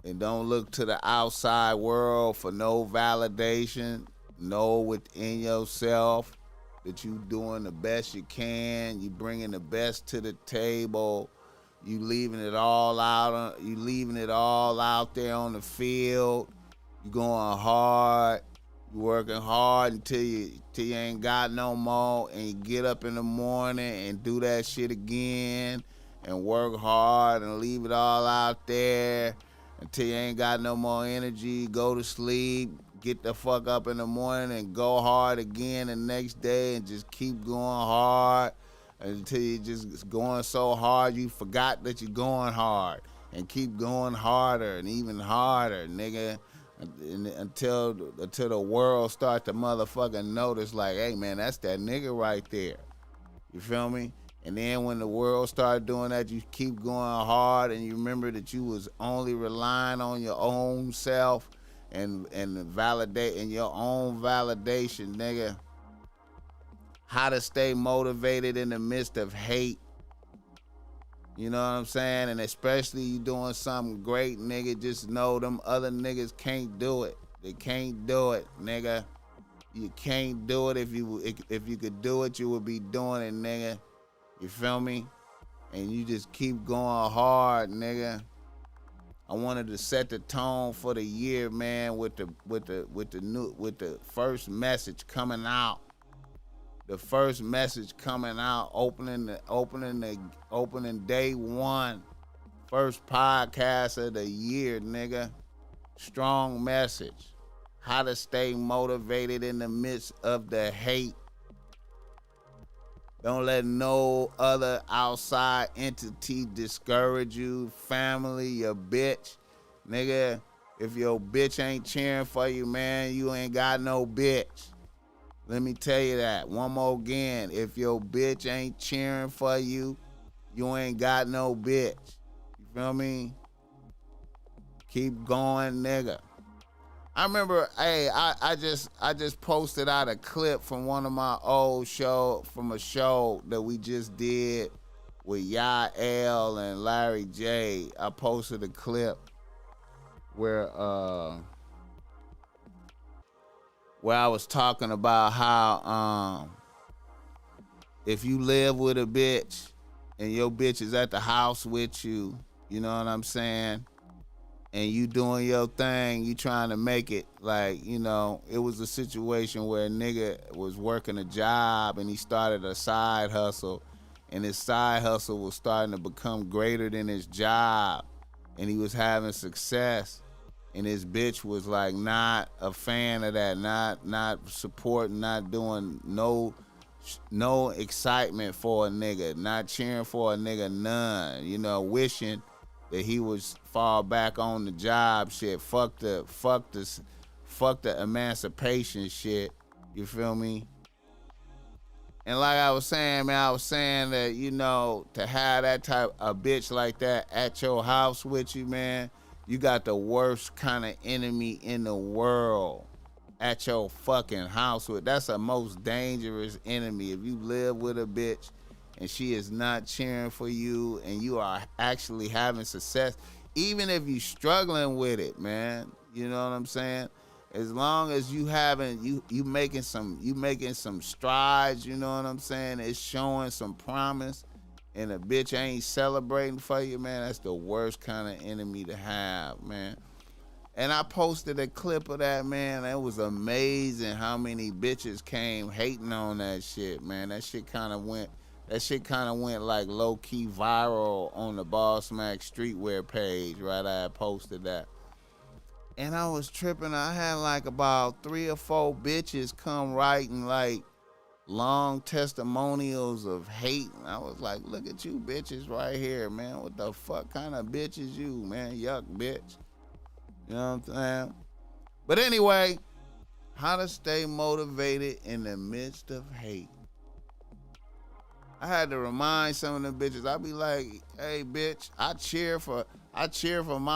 And don't look to the outside world for no validation. Know within yourself that you doing the best you can. You bringing the best to the table. You leaving it all out. You leaving it all out there on the field. You going hard. You working hard until you ain't got no more, and you get up in the morning and do that shit again and work hard and leave it all out there until you ain't got no more energy. Go to sleep, get the fuck up in the morning and go hard again the next day and just keep going hard until you just going so hard you forgot that you're going hard, and keep going harder and even harder, nigga. Until the world start to motherfucking notice, like, hey man, that's that nigga right there. You feel me? And then when the world start doing that, you keep going hard, and you remember that you was only relying on your own self and validating your own validation, nigga. How to stay motivated in the midst of hate. You know what I'm saying? And especially you doing something great, nigga, just know them other niggas can't do it. They can't do it, nigga. You can't do it. If you could do it, you would be doing it, nigga. You feel me? And you just keep going hard, nigga. I wanted to set the tone for the year, man, with the first message coming out. The first message coming out, opening day one, first podcast of the year, nigga. Strong message. How to stay motivated in the midst of the hate. Don't let no other outside entity discourage you. Family, your bitch. Nigga, if your bitch ain't cheering for you, man, you ain't got no bitch. Let me tell you that. One more again. If your bitch ain't cheering for you, you ain't got no bitch. You feel me? Keep going, nigga. I remember, hey, I just posted out a clip from one of my old from a show that we just did with Yael and Larry J. I posted a clip where I was talking about how if you live with a bitch and your bitch is at the house with you, you know what I'm saying? And you doing your thing, you trying to make it. Like, you know, it was a situation where a nigga was working a job and he started a side hustle, and his side hustle was starting to become greater than his job, and he was having success, and his bitch was like not a fan of that, not supporting, not doing no excitement for a nigga, not cheering for a nigga, none, you know, wishing that he would fall back on the job shit. Fuck the emancipation shit. You feel me? And like I was saying, man, I was saying that, you know, to have that type of bitch like that at your house with you, man, you got the worst kind of enemy in the world at your fucking house with. That's the most dangerous enemy. If you live with a bitch and she is not cheering for you and you are actually having success, even if you struggling with it, man, you know what I'm saying? As long as you haven't, you making some strides, you know what I'm saying? It's showing some promise, and a bitch ain't celebrating for you, man, that's the worst kind of enemy to have, man. And I posted a clip of that, man. It was amazing how many bitches came hating on that shit, man. That shit kind of went like low-key viral on the BossMack streetwear page, right? I had posted that. And I was tripping. I had like about 3 or 4 bitches come writing like long testimonials of hate. And I was like, look at you bitches right here, man. What the fuck kind of bitch is you, man? Yuck, bitch. You know what I'm saying? But anyway, how to stay motivated in the midst of hate. I had to remind some of them bitches. I be like, hey, bitch, I cheer for my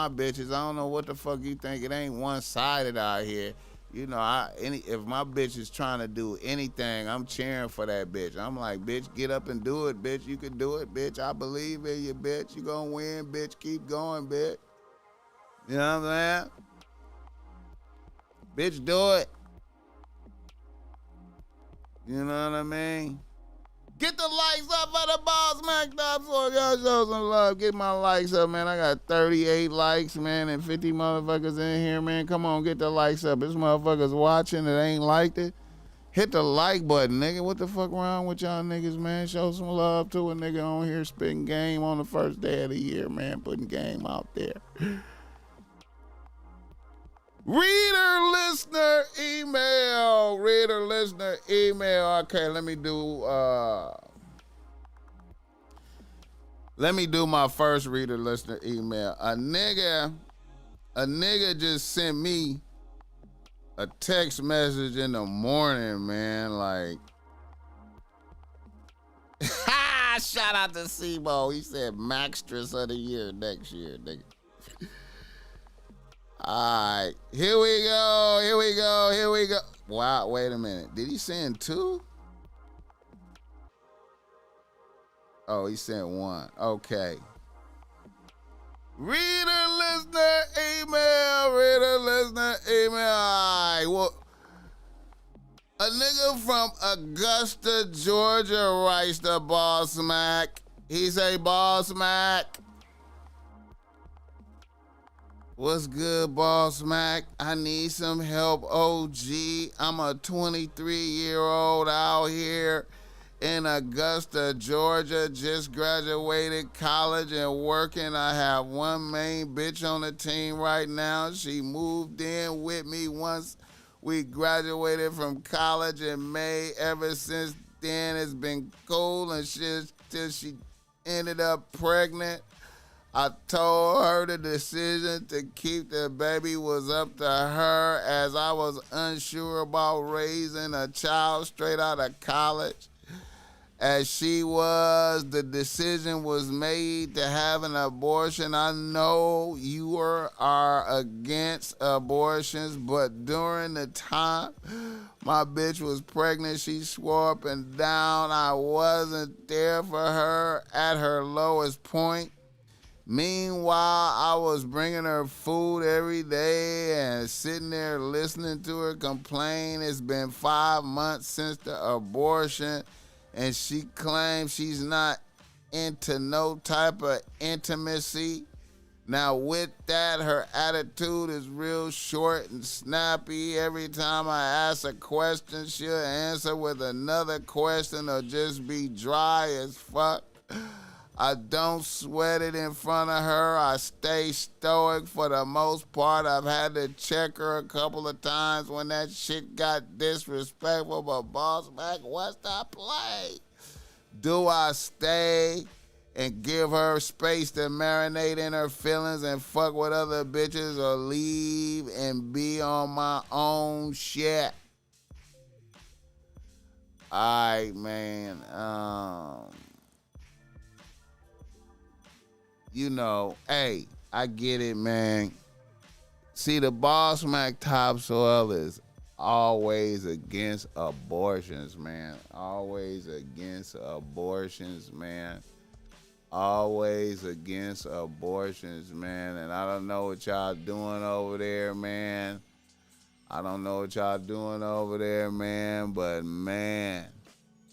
bitches. I don't know what the fuck you think. It ain't one-sided out here. You know, if my bitch is trying to do anything, I'm cheering for that bitch. I'm like, bitch, get up and do it, bitch. You can do it, bitch. I believe in you, bitch. You gonna win, bitch. Keep going, bitch. You know what I'm saying? Bitch, do it. You know what I mean? Get the likes up for the BossMack stuff so y'all show some love. Get my likes up, man. I got 38 likes, man, and 50 motherfuckers in here, man. Come on, get the likes up. This motherfuckers watching that ain't liked it. Hit the like button, nigga. What the fuck wrong with y'all niggas, man? Show some love to a nigga on here spitting game on the first day of the year, man. Putting game out there. Reader listener email. Okay, let me do my first reader listener email. A nigga just sent me a text message in the morning, man, like shout out to Sebo. He said Maxtress of the year next year, nigga. All right, here we go. Wow, wait a minute. Did he send 2? Oh, he sent 1. Okay. Reader listener email. All right, well, a nigga from Augusta, Georgia writes to BossMack. He say, BossMack, what's good, BossMack? I need some help, OG. I'm a 23-year-old out here in Augusta, Georgia. Just graduated college and working. I have one main bitch on the team right now. She moved in with me once we graduated from college in May. Ever since then, it's been cool and shit till she ended up pregnant. I told her the decision to keep the baby was up to her, as I was unsure about raising a child straight out of college. As she was, the decision was made to have an abortion. I know you are against abortions, but during the time my bitch was pregnant, she swore up and down I wasn't there for her at her lowest point. Meanwhile, I was bringing her food every day and sitting there listening to her complain. It's been 5 months since the abortion, and she claims she's not into no type of intimacy. Now, with that, her attitude is real short and snappy. Every time I ask a question, she'll answer with another question or just be dry as fuck. I don't sweat it in front of her. I stay stoic for the most part. I've had to check her a couple of times when that shit got disrespectful, but BossMack, what's the play? Do I stay and give her space to marinate in her feelings and fuck with other bitches, or leave and be on my own shit? Alright, man. You know, hey, I get it, man. See, the BossMack topsoil is always against abortions, man. Always against abortions, man. Always against abortions, man. And I don't know what y'all doing over there, man. I don't know what y'all doing over there, man. But, man,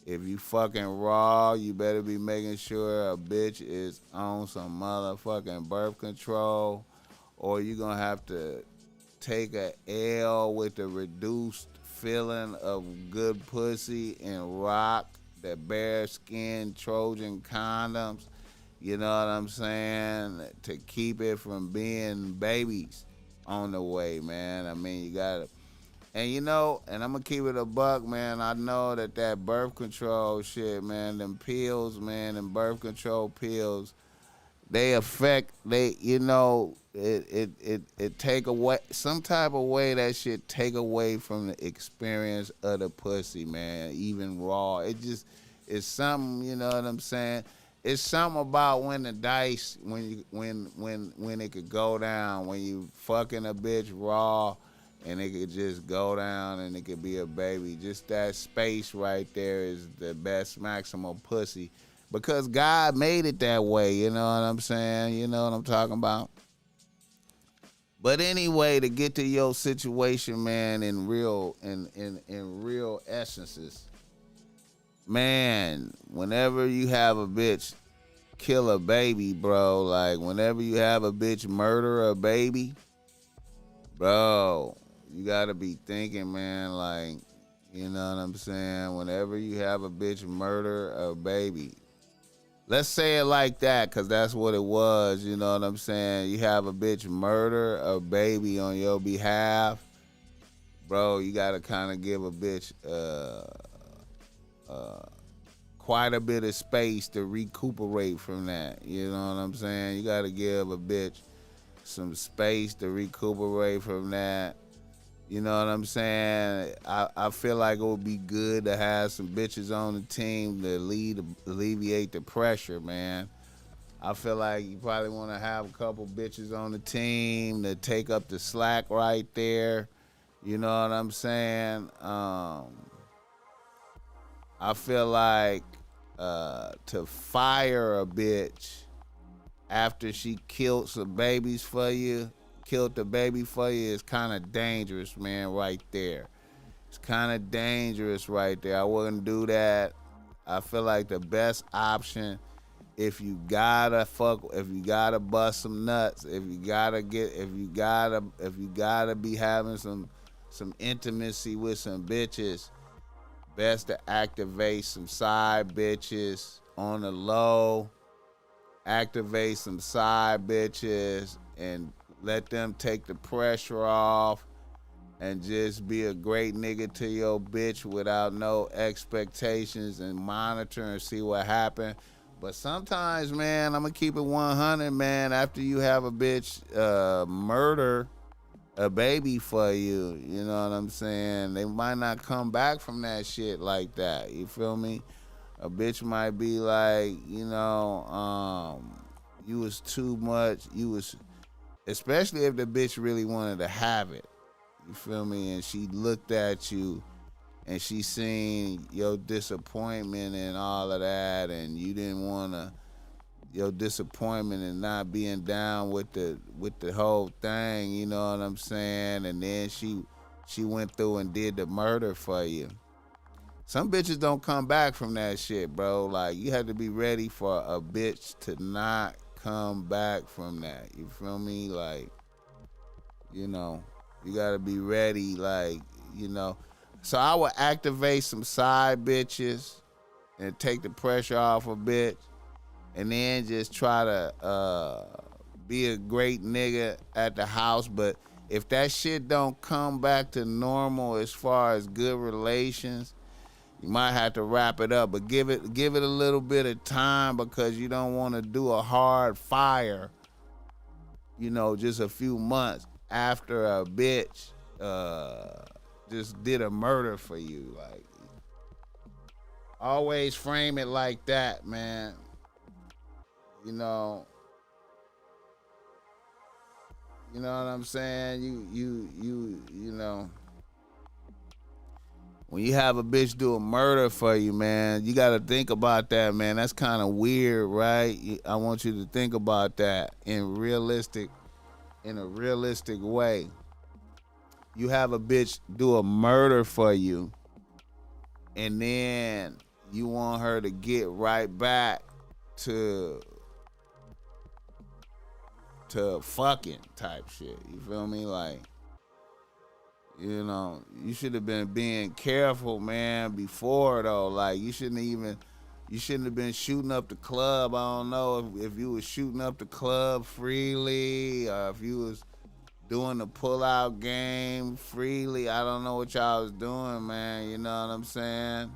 if you fucking raw, you better be making sure a bitch is on some motherfucking birth control, or you gonna have to take a L with the reduced feeling of good pussy and rock the bare skin Trojan condoms. You know what I'm saying? To keep it from being babies on the way, man. I mean, you gotta. And you know, and I'm gonna keep it a buck, man. I know that birth control shit, man, them pills, man, them birth control pills, they affect, it take away, some type of way that shit take away from the experience of the pussy, man, even raw. It's something, you know what I'm saying? It's something about when the dice, when it could go down, when you fucking a bitch raw, and it could just go down and it could be a baby. Just that space right there is the best maximum pussy. Because God made it that way, you know what I'm saying? You know what I'm talking about? But anyway, to get to your situation, man, in real essences, man, whenever you have a bitch kill a baby, bro, like whenever you have a bitch murder a baby, bro, you gotta be thinking, man, like, you know what I'm saying? Whenever you have a bitch murder a baby, let's say it like that, because that's what it was, you know what I'm saying? You have a bitch murder a baby on your behalf, bro, you gotta kind of give a bitch quite a bit of space to recuperate from that, you know what I'm saying? You gotta give a bitch some space to recuperate from that. You know what I'm saying? I feel like it would be good to have some bitches on the team to alleviate the pressure, man. I feel like you probably want to have a couple bitches on the team to take up the slack right there. You know what I'm saying? I feel like to fire a bitch after she killed some babies for you, killed the baby for you, is kind of dangerous, man, right there. It's kind of dangerous right there. I wouldn't do that. I feel like the best option, if you gotta bust some nuts, if you gotta be having some intimacy with some bitches, best to activate some side bitches on the low, activate some side bitches and let them take the pressure off, and just be a great nigga to your bitch without no expectations, and monitor and see what happens. But sometimes, man, I'm gonna keep it 100, man. After you have a bitch murder a baby for you, you know what I'm saying? They might not come back from that shit like that. You feel me? A bitch might be like, you know, you was too much. Especially if the bitch really wanted to have it. You feel me? And she looked at you and she seen your disappointment and all of that, and you didn't want to, your disappointment and not being down with the whole thing, you know what I'm saying? And then she went through and did the murder for you. Some bitches don't come back from that shit, bro. Like, you have to be ready for a bitch to not come back from that. You feel me? Like, you know, you gotta be ready, like, you know. So I would activate some side bitches and take the pressure off a bitch, and then just try to be a great nigga at the house. But if that shit don't come back to normal as far as good relations, you might have to wrap it up. But give it a little bit of time, because you don't want to do a hard fire, you know, just a few months after a bitch just did a murder for you. Like, always frame it like that, man. You know what I'm saying? You know, when you have a bitch do a murder for you, man, you got to think about that, man. That's kind of weird, right? I want you to think about that in a realistic way. You have a bitch do a murder for you, and then you want her to get right back to fucking type shit. You feel me? Like, you know, you should have been being careful, man, before, though. Like, you shouldn't have been shooting up the club. I don't know if you was shooting up the club freely, or if you was doing the pull-out game freely. I don't know what y'all was doing, man. You know what I'm saying?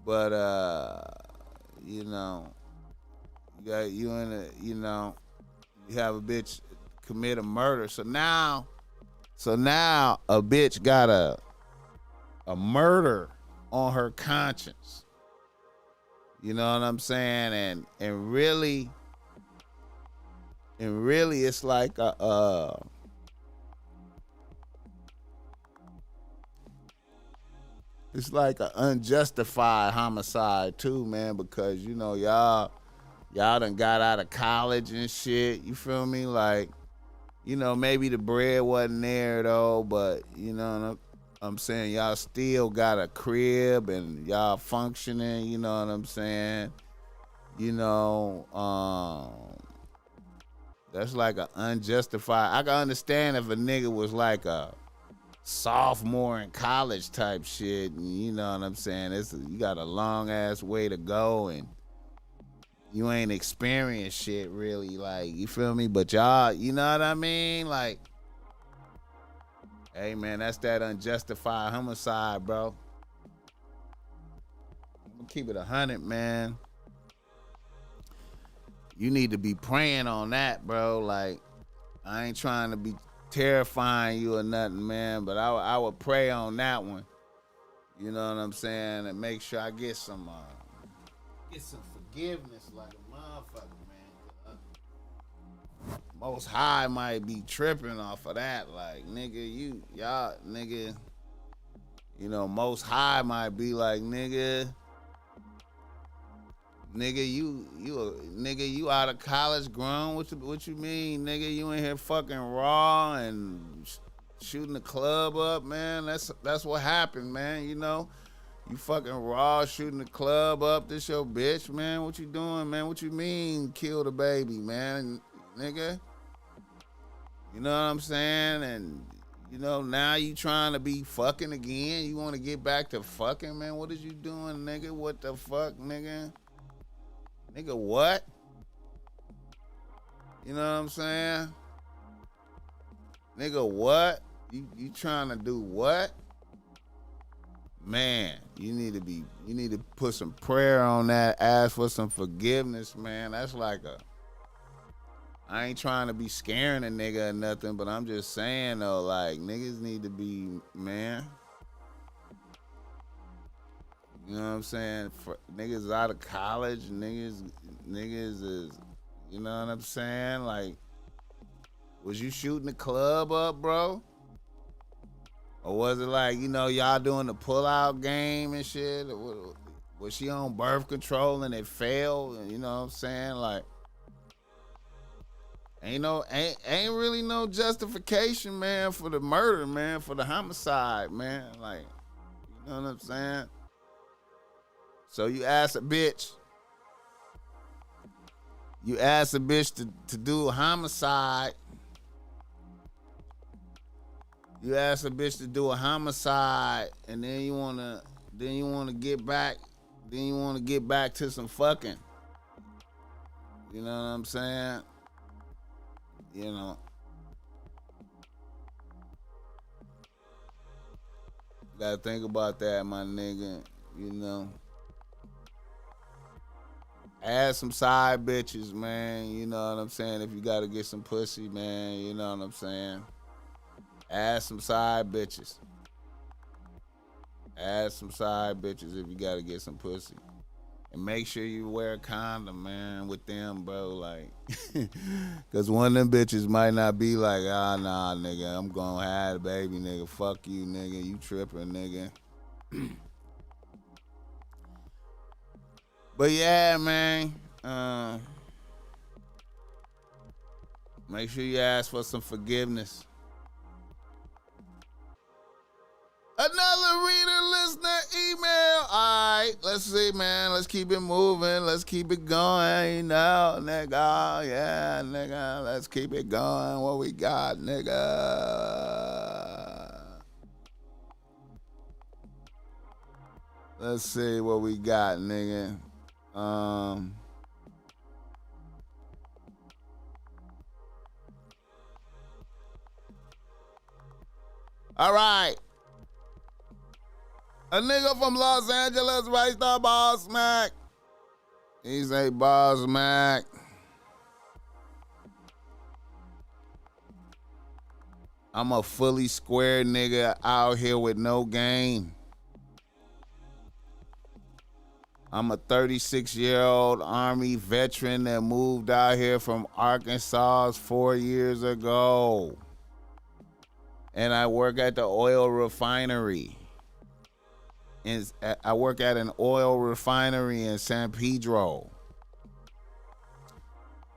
But, you know, you have a bitch commit a murder. So now a bitch got a murder on her conscience. You know what I'm saying? And really it's like it's like an unjustified homicide too, man, because, you know, y'all done got out of college and shit. You feel me? Like, you know, maybe the bread wasn't there though, but, you know what I'm saying, y'all still got a crib and y'all functioning. You know what I'm saying? You know, that's like an unjustified. I can understand if a nigga was like a sophomore in college type shit, and you know what I'm saying, you got a long ass way to go, and you ain't experienced shit really, like, you feel me? But y'all, you know what I mean? Like, hey man, that's that unjustified homicide, bro. I'm gonna keep it 100, man. You need to be praying on that, bro. Like, I ain't trying to be terrifying you or nothing, man, but I would pray on that one. You know what I'm saying? And make sure I get some forgiveness like a motherfucker, man. Most High might be tripping off of that. Like, nigga, nigga, you know, Most High might be like, nigga, you out of college grown? What you mean, nigga? You in here fucking raw and shooting the club up, man? That's what happened, man. You know, you fucking raw shooting the club up. This your bitch, man. What you doing, man? What you mean kill the baby, man, nigga? You know what I'm saying? And you know, now you trying to be fucking again. You want to get back to fucking, man? What is you doing, nigga? What the fuck, nigga? Nigga, what? You know what I'm saying? Nigga, what? You trying to do what? Man, you need to put some prayer on that, ask for some forgiveness, man. That's like I ain't trying to be scaring a nigga or nothing, but I'm just saying though, like, niggas need to be, man. You know what I'm saying? For niggas out of college, niggas is, you know what I'm saying? Like, was you shooting the club up, bro? Or was it like, you know, y'all doing the pull-out game and shit? Was she on birth control and it failed? You know what I'm saying? Like, ain't really no justification, man, for the murder, man, for the homicide, man. Like, you know what I'm saying? So you ask a bitch to do homicide. You ask a bitch to do a homicide, and then you wanna get back to some fucking. You know what I'm saying? You know. Gotta think about that, my nigga. You know. Add some side bitches, man. You know what I'm saying? If you gotta get some pussy, man. You know what I'm saying? Add some side bitches. Add some side bitches if you gotta get some pussy. And make sure you wear a condom, man, with them, bro. Like, cause one of them bitches might not be like, nah, nigga, I'm gonna have a baby, nigga. Fuck you, nigga. You tripping, nigga. But yeah, man. Make sure you ask for some forgiveness. Another reader, listener, email. All right, let's see, man. Let's keep it moving. Let's keep it going. You know, nigga. Yeah, nigga. Let's keep it going. What we got, nigga? Let's see what we got, nigga. All right. A nigga from Los Angeles writes the BossMack. He say, BossMack. I'm a fully square nigga out here with no game. I'm a 36-year-old Army veteran that moved out here from Arkansas 4 years ago. And I work at the oil refinery. I work at an oil refinery in San Pedro.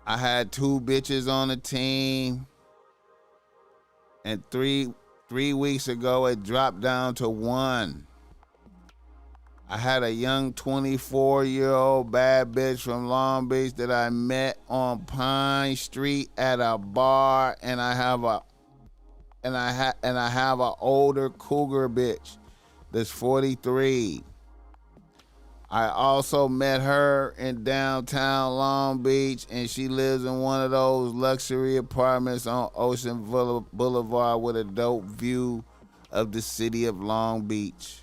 I had 2 bitches on the team. And three weeks ago, it dropped down to 1. I had a young 24-year-old bad bitch from Long Beach that I met on Pine Street at a bar, and I have a older cougar bitch that's 43. I also met her in downtown Long Beach, and she lives in one of those luxury apartments on Ocean Boulevard with a dope view of the city of Long Beach.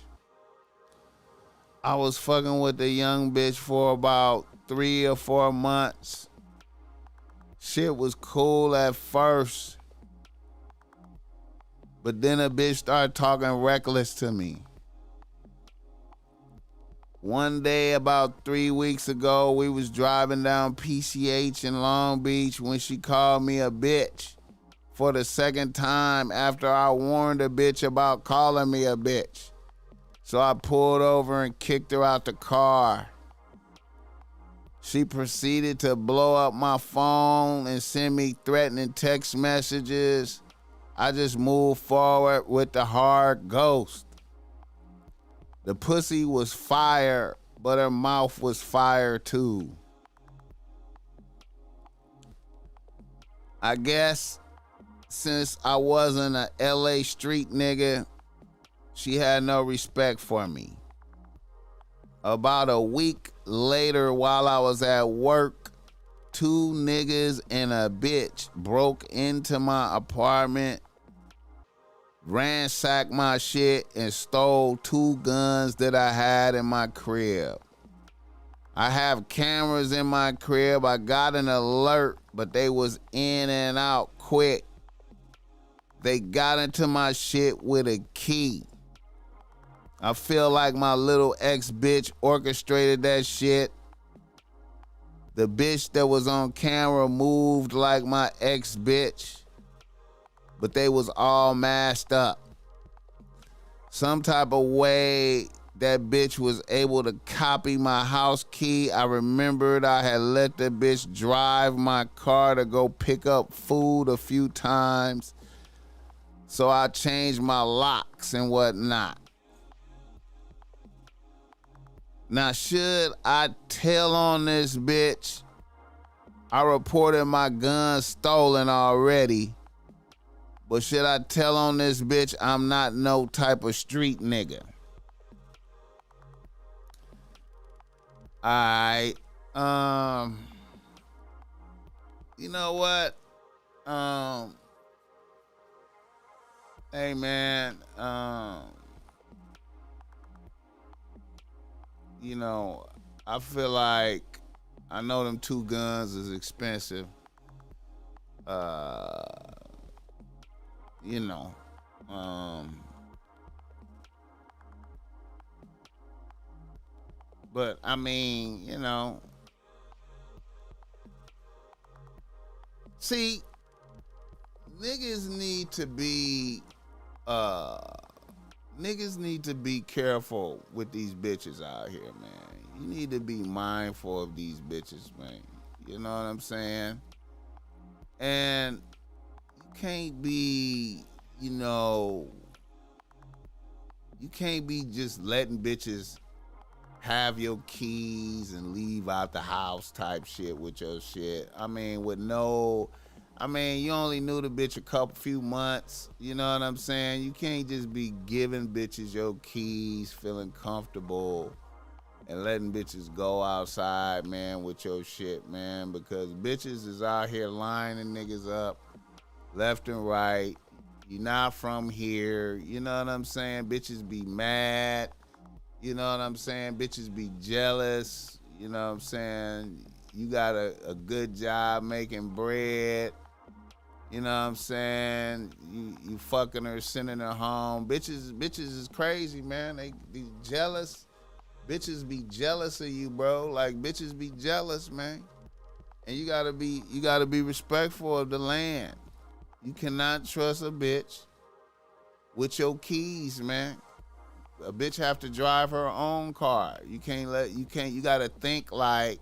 I was fucking with the young bitch for about 3 or 4 months. Shit was cool at first, but then a bitch started talking reckless to me. One day about 3 weeks ago, we was driving down PCH in Long Beach when she called me a bitch for the second time after I warned a bitch about calling me a bitch. So I pulled over and kicked her out the car. She proceeded to blow up my phone and send me threatening text messages. I just moved forward with the hard ghost. The pussy was fire, but her mouth was fire too. I guess since I wasn't a LA street nigga, she had no respect for me. About a week later, while I was at work, 2 niggas and a bitch broke into my apartment, ransacked my shit, and stole 2 guns that I had in my crib. I have cameras in my crib. I got an alert, but they was in and out quick. They got into my shit with a key. I feel like my little ex-bitch orchestrated that shit. The bitch that was on camera moved like my ex-bitch, but they was all masked up. Some type of way that bitch was able to copy my house key. I remembered I had let the bitch drive my car to go pick up food a few times, so I changed my locks and whatnot. Now, should I tell on this bitch? I reported my gun stolen already. But should I tell on this bitch? I'm not no type of street nigga. Alright. You know what? Hey man, you know, I feel like I know them 2 guns is expensive. You know, but I mean, you know, see, niggas need to be careful with these bitches out here, man. You need to be mindful of these bitches, man. You know what I'm saying? And you can't be, you know, you can't be just letting bitches have your keys and leave out the house type shit with your shit. I mean, you only knew the bitch a few months. You know what I'm saying? You can't just be giving bitches your keys, feeling comfortable, and letting bitches go outside, man, with your shit, man, because bitches is out here lining niggas up left and right. You're not from here. You know what I'm saying? Bitches be mad. You know what I'm saying? Bitches be jealous. You know what I'm saying? You got a good job making bread. You know what I'm saying? You fucking her, sending her home. Bitches is crazy, man. They be jealous. Bitches be jealous of you, bro. Like, bitches be jealous, man. And you gotta be respectful of the land. You cannot trust a bitch with your keys, man. A bitch have to drive her own car. You gotta think like,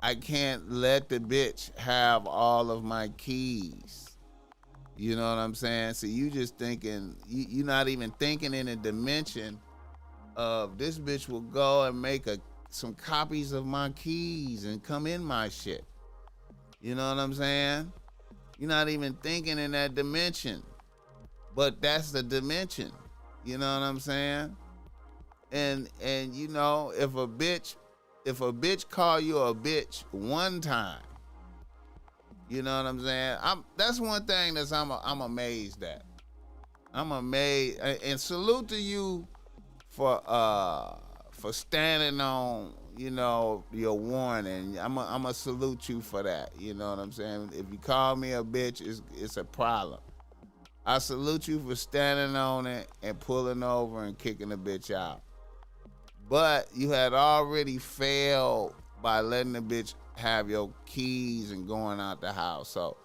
I can't let the bitch have all of my keys. You know what I'm saying? So you just thinking, you're not even thinking in a dimension of this bitch will go and make some copies of my keys and come in my shit. You know what I'm saying? You're not even thinking in that dimension. But that's the dimension. You know what I'm saying? And you know, if a bitch call you a bitch one time, you know what I'm saying? That's one thing that's I'm amazed at. I'm amazed, and salute to you for standing on, you know, your warning. I'm a salute you for that. You know what I'm saying? If you call me a bitch, it's a problem. I salute you for standing on it and pulling over and kicking the bitch out. But you had already failed by letting the bitch have your keys and going out the house. So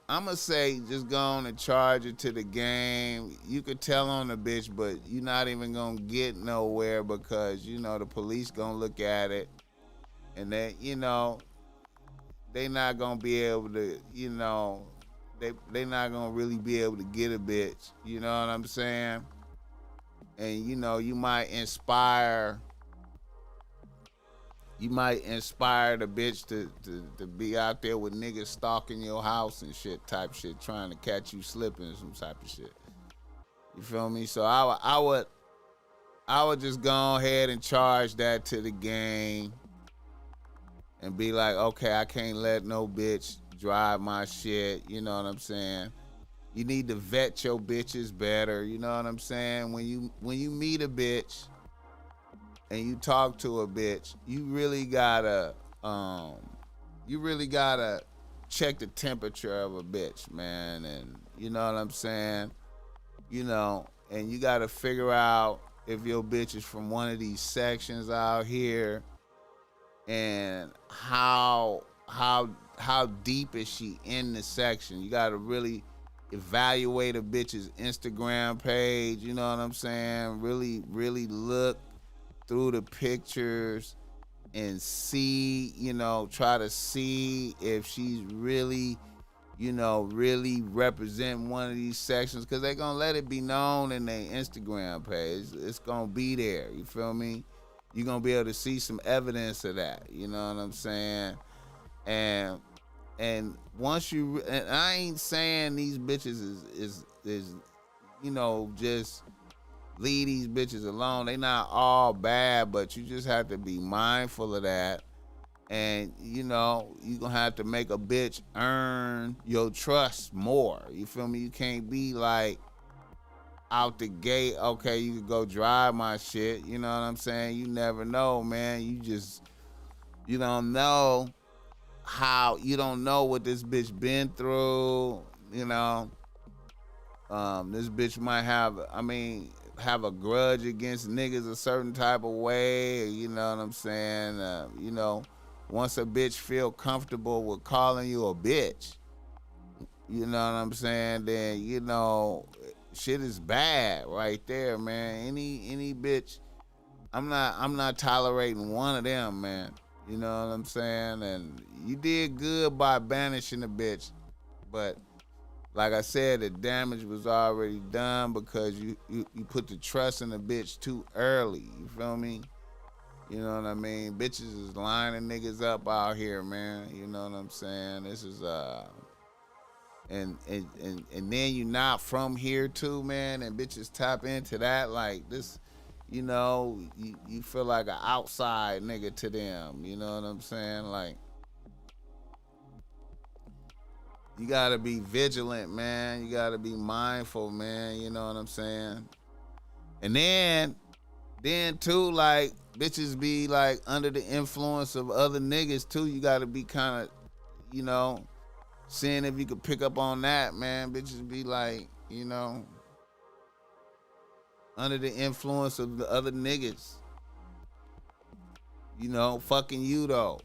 I'm going to say just go on and charge it to the game. You could tell on the bitch, but you're not even going to get nowhere because, you know, the police going to look at it and they, you know, they not going to be able to, you know, they not going to really be able to get a bitch. You know what I'm saying? And, you know, you might inspire the bitch to be out there with niggas stalking your house and shit, type shit, trying to catch you slipping, some type of shit. You feel me? So I would just go ahead and charge that to the game and be like, okay, I can't let no bitch drive my shit. You know what I'm saying? You need to vet your bitches better. You know what I'm saying? When you meet a bitch and you talk to a bitch, you really gotta check the temperature of a bitch, man. And you know what I'm saying? You know, and you gotta figure out if your bitch is from one of these sections out here and how deep is she in the section. You gotta really evaluate a bitch's Instagram page, you know what I'm saying? Really, really look through the pictures and see, you know, try to see if she's really, you know, really represent one of these sections, because they're going to let it be known in their Instagram page. It's going to be there, you feel me? you're gonna be able to see some evidence of that. You know what I'm saying? And once you, and I ain't saying these bitches is you know, just leave these bitches alone. They not all bad, but you just have to be mindful of that. And, you know, you gonna have to make a bitch earn your trust more. You feel me? You can't be like out the gate, okay, you could go drive my shit. You know what I'm saying? You never know, man. You don't know you don't know what this bitch been through. You know, this bitch might have a grudge against niggas a certain type of way. You know what I'm saying? You know, once a bitch feel comfortable with calling you a bitch, you know what I'm saying, then, you know, shit is bad right there, man. Any bitch, I'm not tolerating one of them, man. You know what I'm saying? And you did good by banishing the bitch, but like I said, the damage was already done because you put the trust in the bitch too early. You feel me? You know what I mean? Bitches is lining niggas up out here, man. You know what I'm saying? This is and then you not from here too, man, and bitches tap into that like this, you know, you feel like an outside nigga to them. You know what I'm saying? Like, you gotta be vigilant, man. You gotta be mindful, man. You know what I'm saying? And then too, like, bitches be like under the influence of other niggas too. You gotta be kind of, you know, seeing if you could pick up on that, man. Bitches be like, you know, under the influence of the other niggas. You know, fucking you though.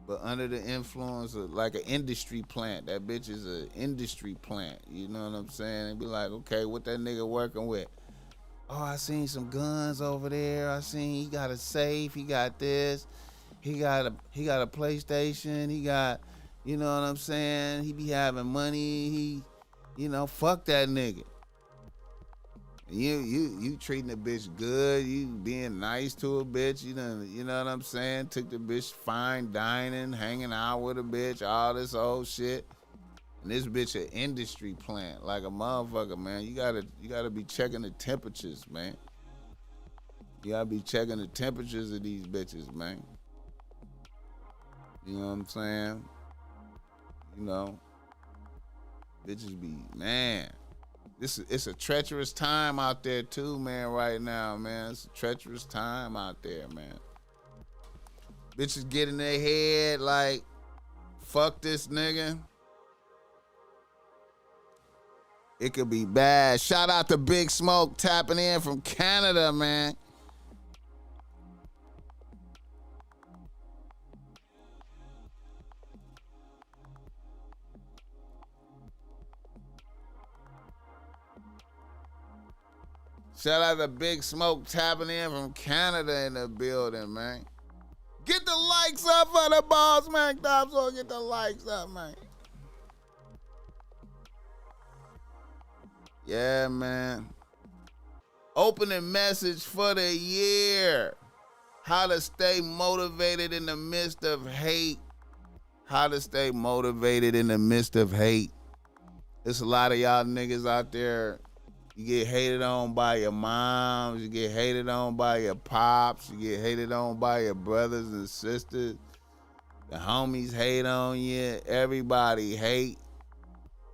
But under the influence of like an industry plant. That bitch is an industry plant. You know what I'm saying? And be like, okay, what that nigga working with? Oh, I seen some guns over there. I seen he got a safe. He got this. He got a PlayStation. He got, you know what I'm saying? He be having money. He, you know, fuck that nigga. You treating the bitch good. You being nice to a bitch. You know what I'm saying? Took the bitch fine dining, hanging out with a bitch, all this old shit. And this bitch an industry plant like a motherfucker, man. You gotta be checking the temperatures, man. You gotta be checking the temperatures of these bitches, man. You know what I'm saying? You know, bitches be, man. It's a treacherous time out there too, man, right now, man. It's a treacherous time out there, man. Bitches get in their head like, fuck this nigga. It could be bad. Shout out to Big Smoke tapping in from Canada, man. Shout out to Big Smoke tapping in from Canada in the building, man. Get the likes up for the BossMack Top, so get the likes up, man. Yeah, man. Opening message for the year. How to stay motivated in the midst of hate. How to stay motivated in the midst of hate. There's a lot of y'all niggas out there. You get hated on by your moms. You get hated on by your pops. You get hated on by your brothers and sisters. The homies hate on you. Everybody hate.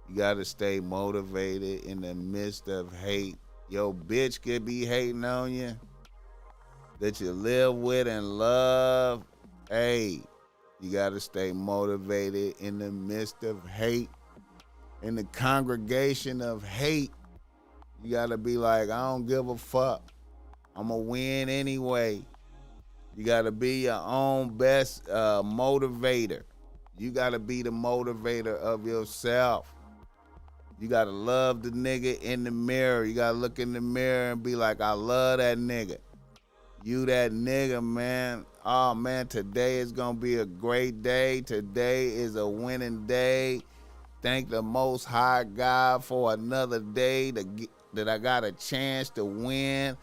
You gotta stay motivated in the midst of hate. Your bitch could be hating on you that you live with and love. Hey, you gotta stay motivated in the midst of hate. In the congregation of hate, you gotta be like, I don't give a fuck. I'ma win anyway. You gotta be your own best motivator. You gotta be the motivator of yourself. You gotta love the nigga in the mirror. You gotta look in the mirror and be like, I love that nigga. You that nigga, man. Oh, man, today is gonna be a great day. Today is a winning day. Thank the Most High God for another day that I got a chance to win.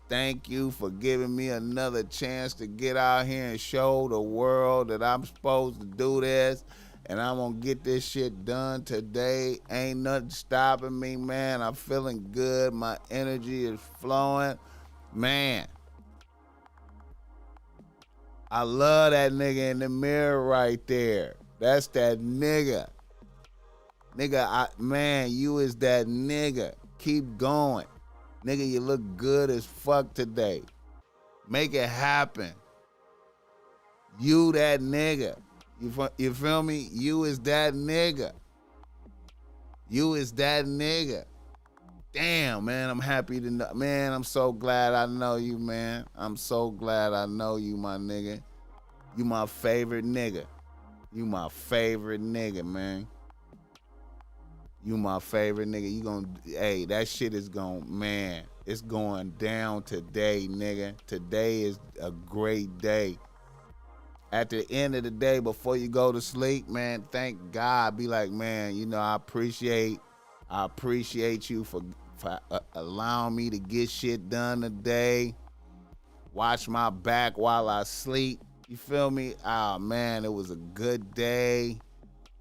thank you for giving me another chance to get out here and show the world that I'm supposed to do this. And I'm going to get this shit done today. Ain't nothing stopping me, man. I'm feeling good. My energy is flowing. Man, I love that nigga in the mirror right there. That's that nigga. Nigga, man, you is that nigga. Keep going. Nigga, you look good as fuck today. Make it happen. You that nigga. You feel me? You is that nigga. You is that nigga. Damn, man, I'm happy to know. Man, I'm so glad I know you, man. I'm so glad I know you, my nigga. You my favorite nigga. You my favorite nigga, man. You my favorite nigga. You gonna, hey, that shit is man, it's going down today, nigga. Today is a great day. At the end of the day, before you go to sleep, man, thank God. Be like, man, you know, I appreciate you for allowing me to get shit done today. Watch my back while I sleep. You feel me? Ah, man, it was a good day.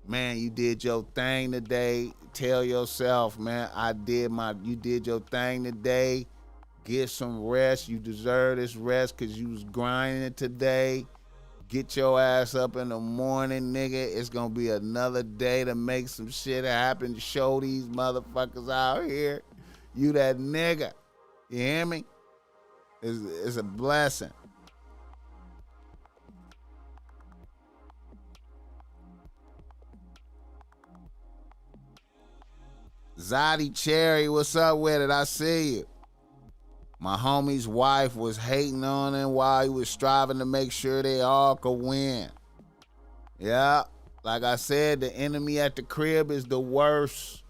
Man, you did your thing today. Tell yourself, man, you did your thing today. Get some rest. You deserve this rest because you was grinding today. Get your ass up in the morning, nigga. It's gonna be another day to make some shit happen. To show these motherfuckers out here, you that nigga. You hear me? It's a blessing. Zodi Cherry, what's up with it? I see you. My homie's wife was hating on him while he was striving to make sure they all could win. Yeah, like I said, the enemy at the crib is the worst.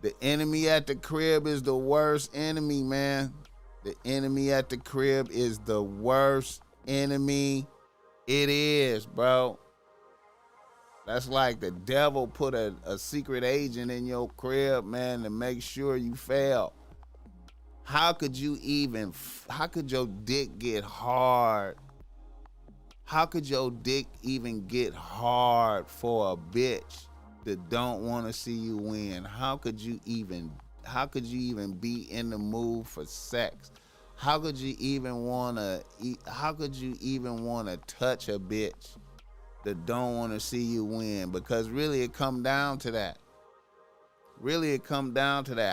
The enemy at the crib is the worst enemy, man. The enemy at the crib is the worst enemy. It is, bro. That's like the devil put a secret agent in your crib, man, to make sure you fail. How could your dick get hard? How could your dick even get hard for a bitch that don't want to see you win? How could you even be in the mood for sex? How could you even want to touch a bitch that don't want to see you win? Because really it come down to that.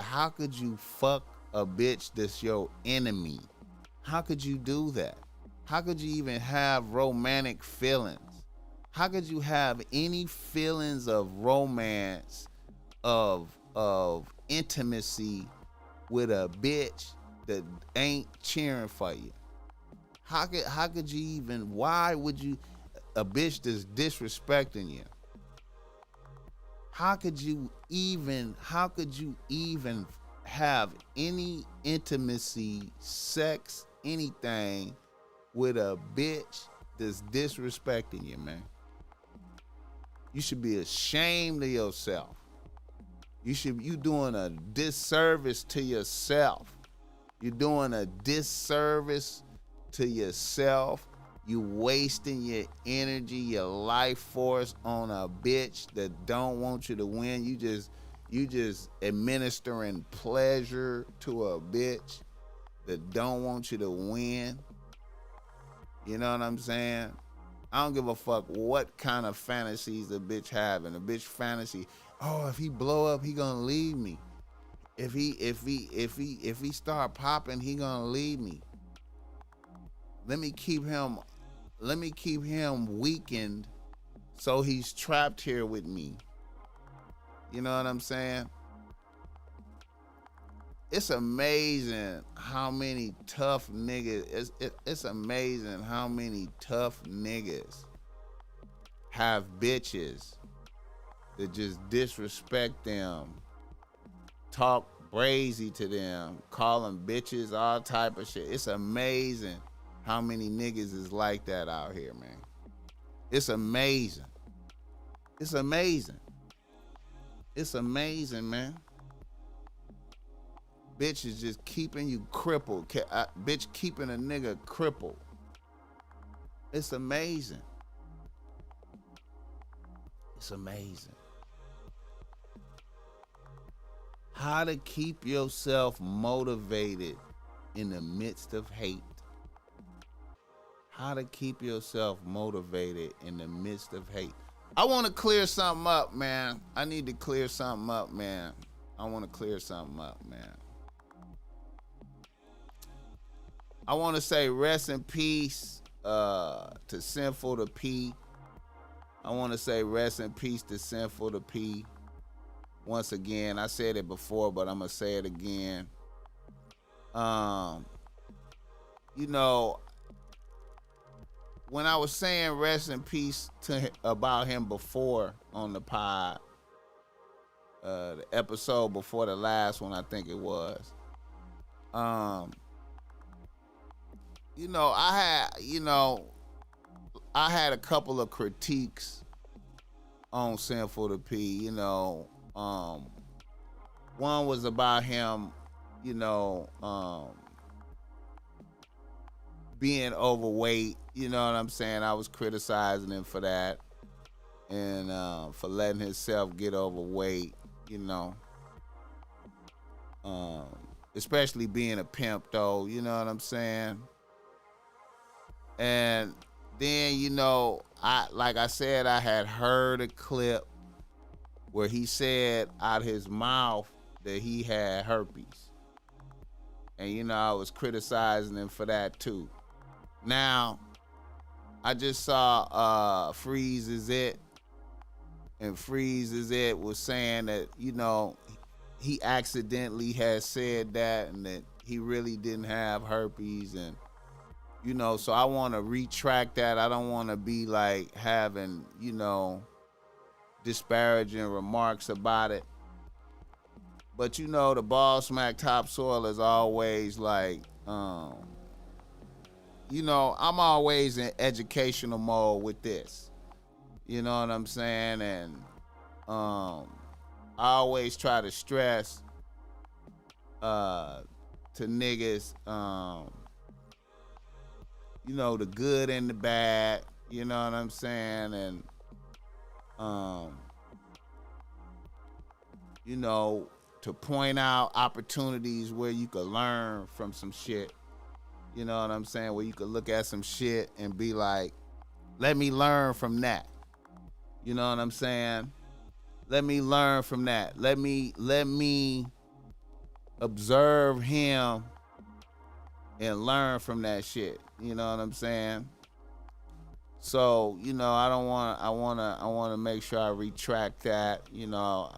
How could you fuck a bitch that's your enemy? How could you do that? How could you even have romantic feelings? How could you have any feelings of romance, of intimacy with a bitch that ain't cheering for you? How could you even, why would you, a bitch that's disrespecting you? How could you even have any intimacy, sex, anything with a bitch that's disrespecting you, man? You should be ashamed of yourself. You doing a disservice to yourself. You're doing a disservice to yourself. You wasting your energy, your life force on a bitch that don't want you to win. You just administering pleasure to a bitch that don't want you to win. You know what I'm saying? I don't give a fuck what kind of fantasies a bitch having. A bitch fantasy, oh, if he blow up, he gonna leave me. If he start popping, he gonna leave me. Let me keep him weakened so he's trapped here with me. You know what I'm saying? It's amazing how many tough niggas, it's amazing how many tough niggas have bitches that just disrespect them, talk crazy to them, call them bitches, all type of shit. It's amazing how many niggas is like that out here, man. It's amazing. It's amazing. It's amazing, man. bitch is just keeping you crippled. Bitch keeping a nigga crippled. It's amazing. It's amazing. How to keep yourself motivated in the midst of hate. How to keep yourself motivated in the midst of hate. I want to clear something up, man. I need to clear something up, man. I want to clear something up, man. I want to say rest in peace to Sinful to P. I want to say rest in peace to Sinful to P. Once again, I said it before, but I'm going to say it again. You know, when I was saying rest in peace about him before on the pod, the episode before the last one, I think it was. You know, I had a couple of critiques on Sinful to P. You know, one was about him, you know, being overweight. You know what I'm saying? I was criticizing him for that and for letting himself get overweight, you know. Especially being a pimp, though, you know what I'm saying? And then, you know, like I said, I had heard a clip where he said out his mouth that he had herpes. And, you know, I was criticizing him for that, too. Now, I just saw Freeze Is It, and Freeze Is It was saying that, you know, he accidentally had said that and that he really didn't have herpes, and, you know, so I want to retract that. I don't want to be like having, you know, disparaging remarks about it. But, you know, the BossMack Topsoil is always like, you know, I'm always in educational mode with this. You know what I'm saying? And I always try to stress to niggas, you know, the good and the bad. You know what I'm saying? And, you know, to point out opportunities where you could learn from some shit. You know what I'm saying? Where you could look at some shit and be like, let me learn from that. You know what I'm saying? Let me learn from that. Let me observe him and learn from that shit. You know what I'm saying? So, you know, I want to make sure I retract that, you know,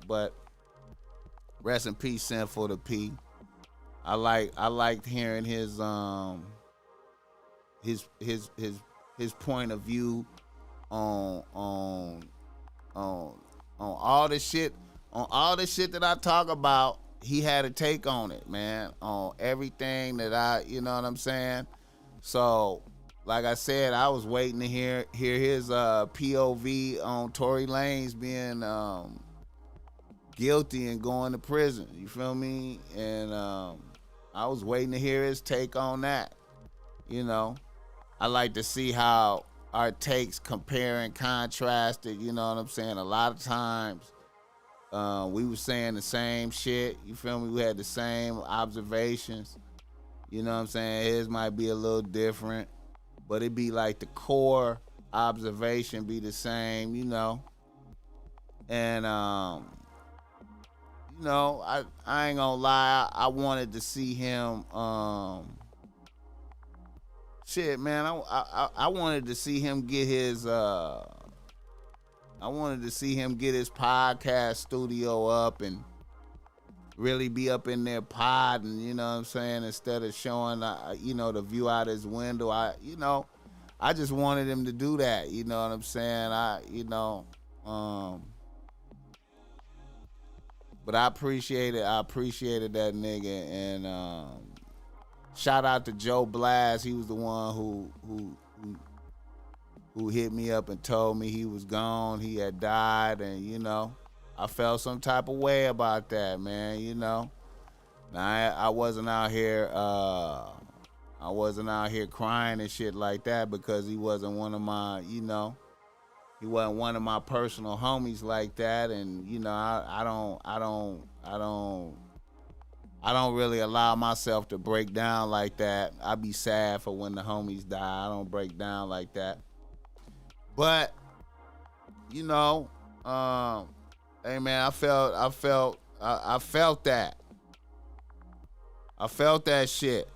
but rest in peace, Sinful to P. I liked hearing his point of view on all the shit that I talk about. He had a take on it, man, on everything that you know what I'm saying? So, like I said, I was waiting to hear his POV on Tory Lanez being guilty and going to prison. You feel me? And I was waiting to hear his take on that. You know, I like to see how our takes compare and contrasted. You know what I'm saying? A lot of times we were saying the same shit. You feel me? We had the same observations. You know what I'm saying? His might be a little different, but it be like the core observation be the same, you know. And you know, I ain't gonna lie, I wanted to see him shit, man. I wanted to see him get his podcast studio up and really be up in there podding, you know what I'm saying, instead of showing you know, the view out his window. I just wanted him to do that, you know what I'm saying? But I appreciated that nigga, and shout out to Joe Blast. He was the one who hit me up and told me he was gone, he had died, and you know, I felt some type of way about that, man, you know. I wasn't out here crying and shit like that because he wasn't one of my, he wasn't one of my personal homies like that. And I don't really allow myself to break down like that. I be sad for when the homies die. I don't break down like that. But hey man, I felt that. I felt that shit.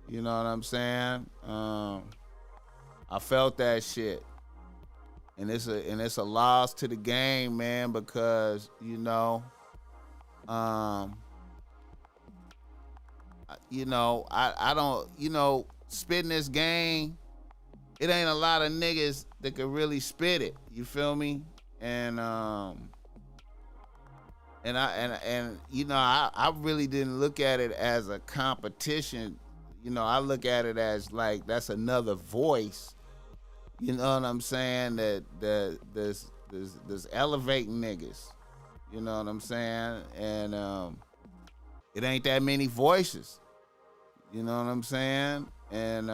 You know what I'm saying? I felt that shit. And it's a loss to the game, man, because, I don't, spitting this game, it ain't a lot of niggas that could really spit it. You feel me? And I really didn't look at it as a competition. I look at it as like that's another voice. You know what I'm saying? That's elevating niggas. You know what I'm saying? And it ain't that many voices. You know what I'm saying? And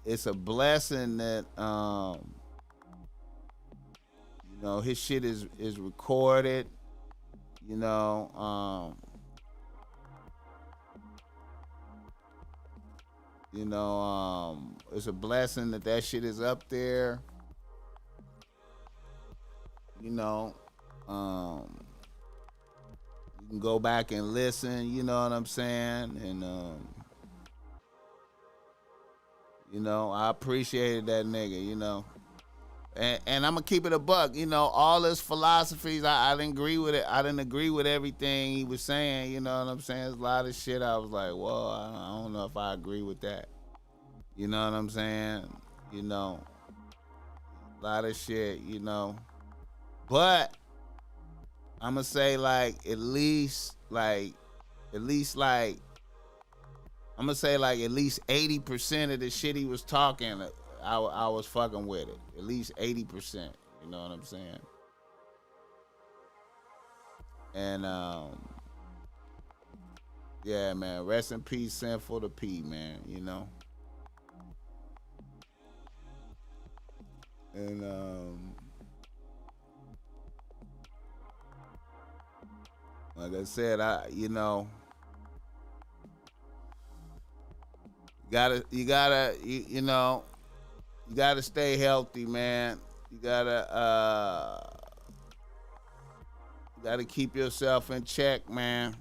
it's a blessing that his shit is recorded. It's a blessing that shit is up there. You can go back and listen, you know what I'm saying? And I appreciated that nigga, And I'm gonna keep it a buck, all his philosophies, I didn't agree with it. I didn't agree with everything he was saying, you know what I'm saying? There's a lot of shit I was like, well, I don't know if I agree with that. You know what I'm saying? A lot of shit, But I'm gonna say I'm gonna say at least 80% of the shit he was talking, I was fucking with it. At least 80%. You know what I'm saying? And yeah, man. Rest in peace, Sinful to P, man. And like I said, you gotta stay healthy, man. You gotta keep yourself in check, man.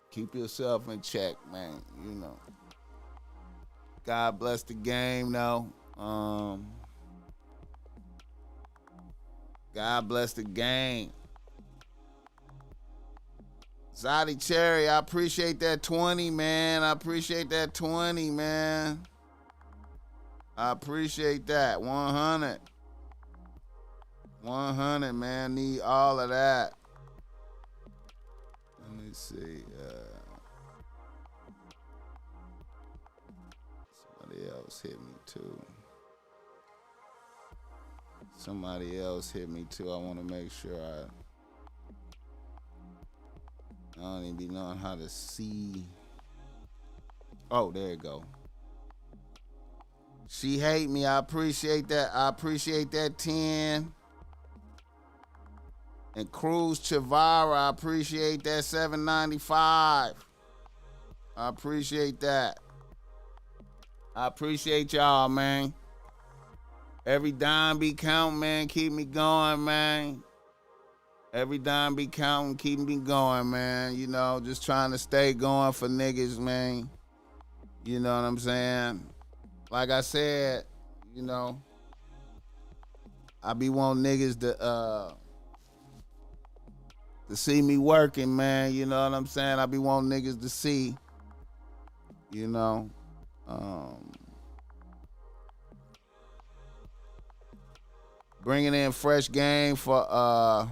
Keep yourself in check, man. God bless the game, though. God bless the game. Zadi Cherry, I appreciate that 20, man. I appreciate that 20, man. I appreciate that. 100. 100, man. Need all of that. Let me see. Somebody else hit me too. I want to make sure I don't even be knowing how to see. Oh, there you go. She hate me. I appreciate that. I appreciate that 10. And Cruz Chavara, I appreciate that 795. I appreciate that. I appreciate y'all, man. Every dime be counting, man. Keep me going, man. Every dime be counting, keep me going, man. Just trying to stay going for niggas, man. You know what I'm saying? Like I said, I be wanting niggas to see me working, man. You know what I'm saying? I be wanting niggas to see, bringing in fresh game for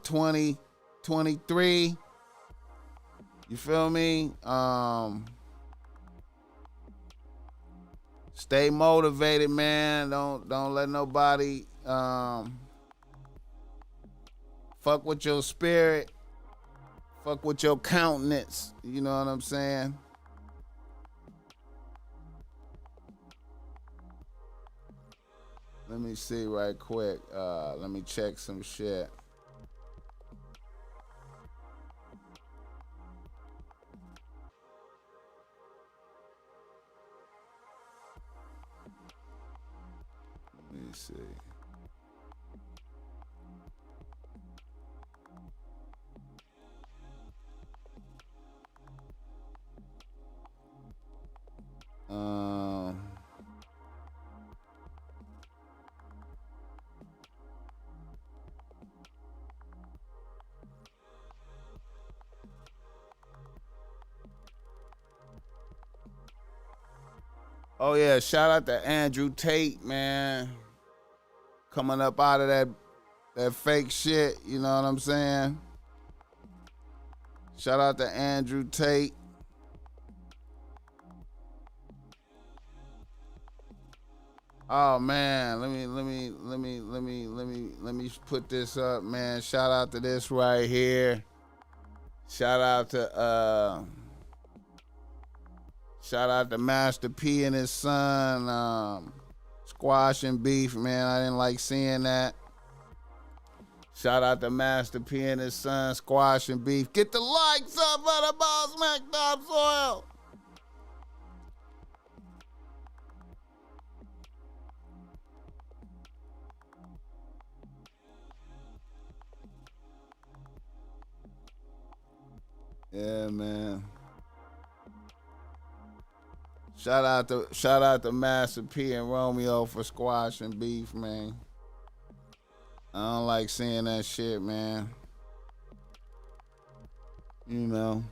2023. You feel me? Stay motivated, man. Don't let nobody fuck with your spirit. Fuck with your countenance. You know what I'm saying? Let me see right quick. Let me check some shit. Let me see. Oh yeah, shout out to Andrew Tate, man. Coming up out of that fake shit, you know what I'm saying? Shout out to Andrew Tate. Oh man, let me put this up, man. Shout out to this right here. Shout out to Master P and his son, Squash and Beef, man. I didn't like seeing that. Shout out to Master P and his son, Squash and Beef. Get the likes up for the BossMack topsoil. Yeah, man. Shout out to Master P and Romeo for Squash and Beef, man. I don't like seeing that shit, man. You know.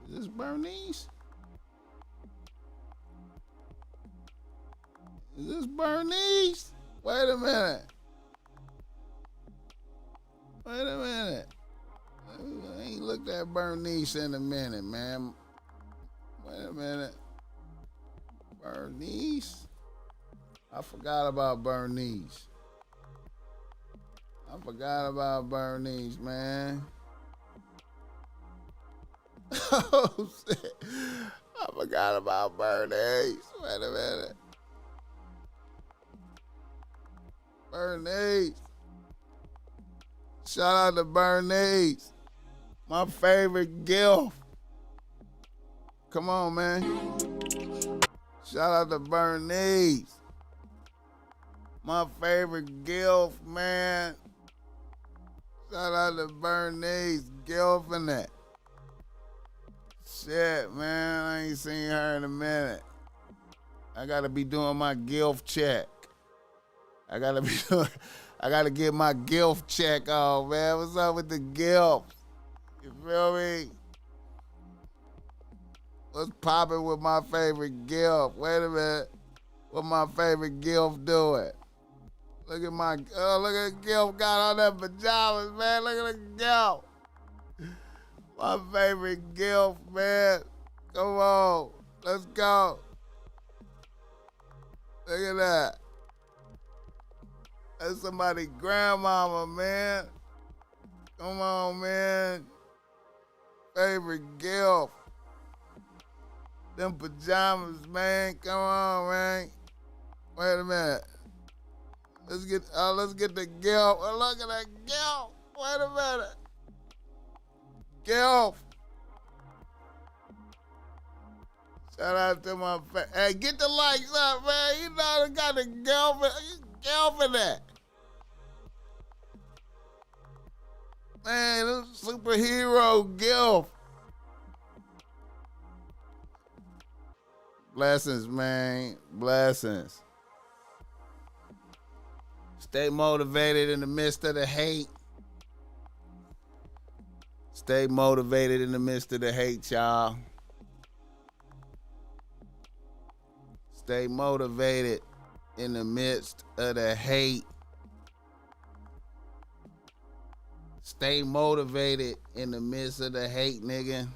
Is this Bernice? Is this Bernice? Wait a minute. I ain't looked at Bernice in a minute, man. Wait a minute. Bernice? I forgot about Bernice. Man. Oh, shit. I forgot about Bernice. Wait a minute. Bernice. Shout out to Bernice. My favorite gift. Come on, man. Shout out to Bernice. My favorite gift, man. Shout out to Bernice. Gilfing that. Shit, man. I ain't seen her in a minute. I gotta be doing my gift check. I gotta get my gift check on, man. What's up with the gifts? You feel me? What's popping with my favorite gift? Wait a minute. What my favorite gift doing? Look at the gift got on that pajamas, man. Look at the gift. My favorite gift, man. Come on. Let's go. Look at that. That's somebody's grandmama, man. Come on, man. Favorite gift. Them pajamas, man. Come on, man. Wait a minute. Let's get the gift. Oh, look at that gift. Wait a minute. Gift. Shout out to my hey, get the likes up, man. You know I got the gift in that. Man, this superhero gift. Blessings, man. Blessings. Stay motivated in the midst of the hate. Stay motivated in the midst of the hate, y'all. Stay motivated in the midst of the hate. Stay motivated in the midst of the hate, nigga.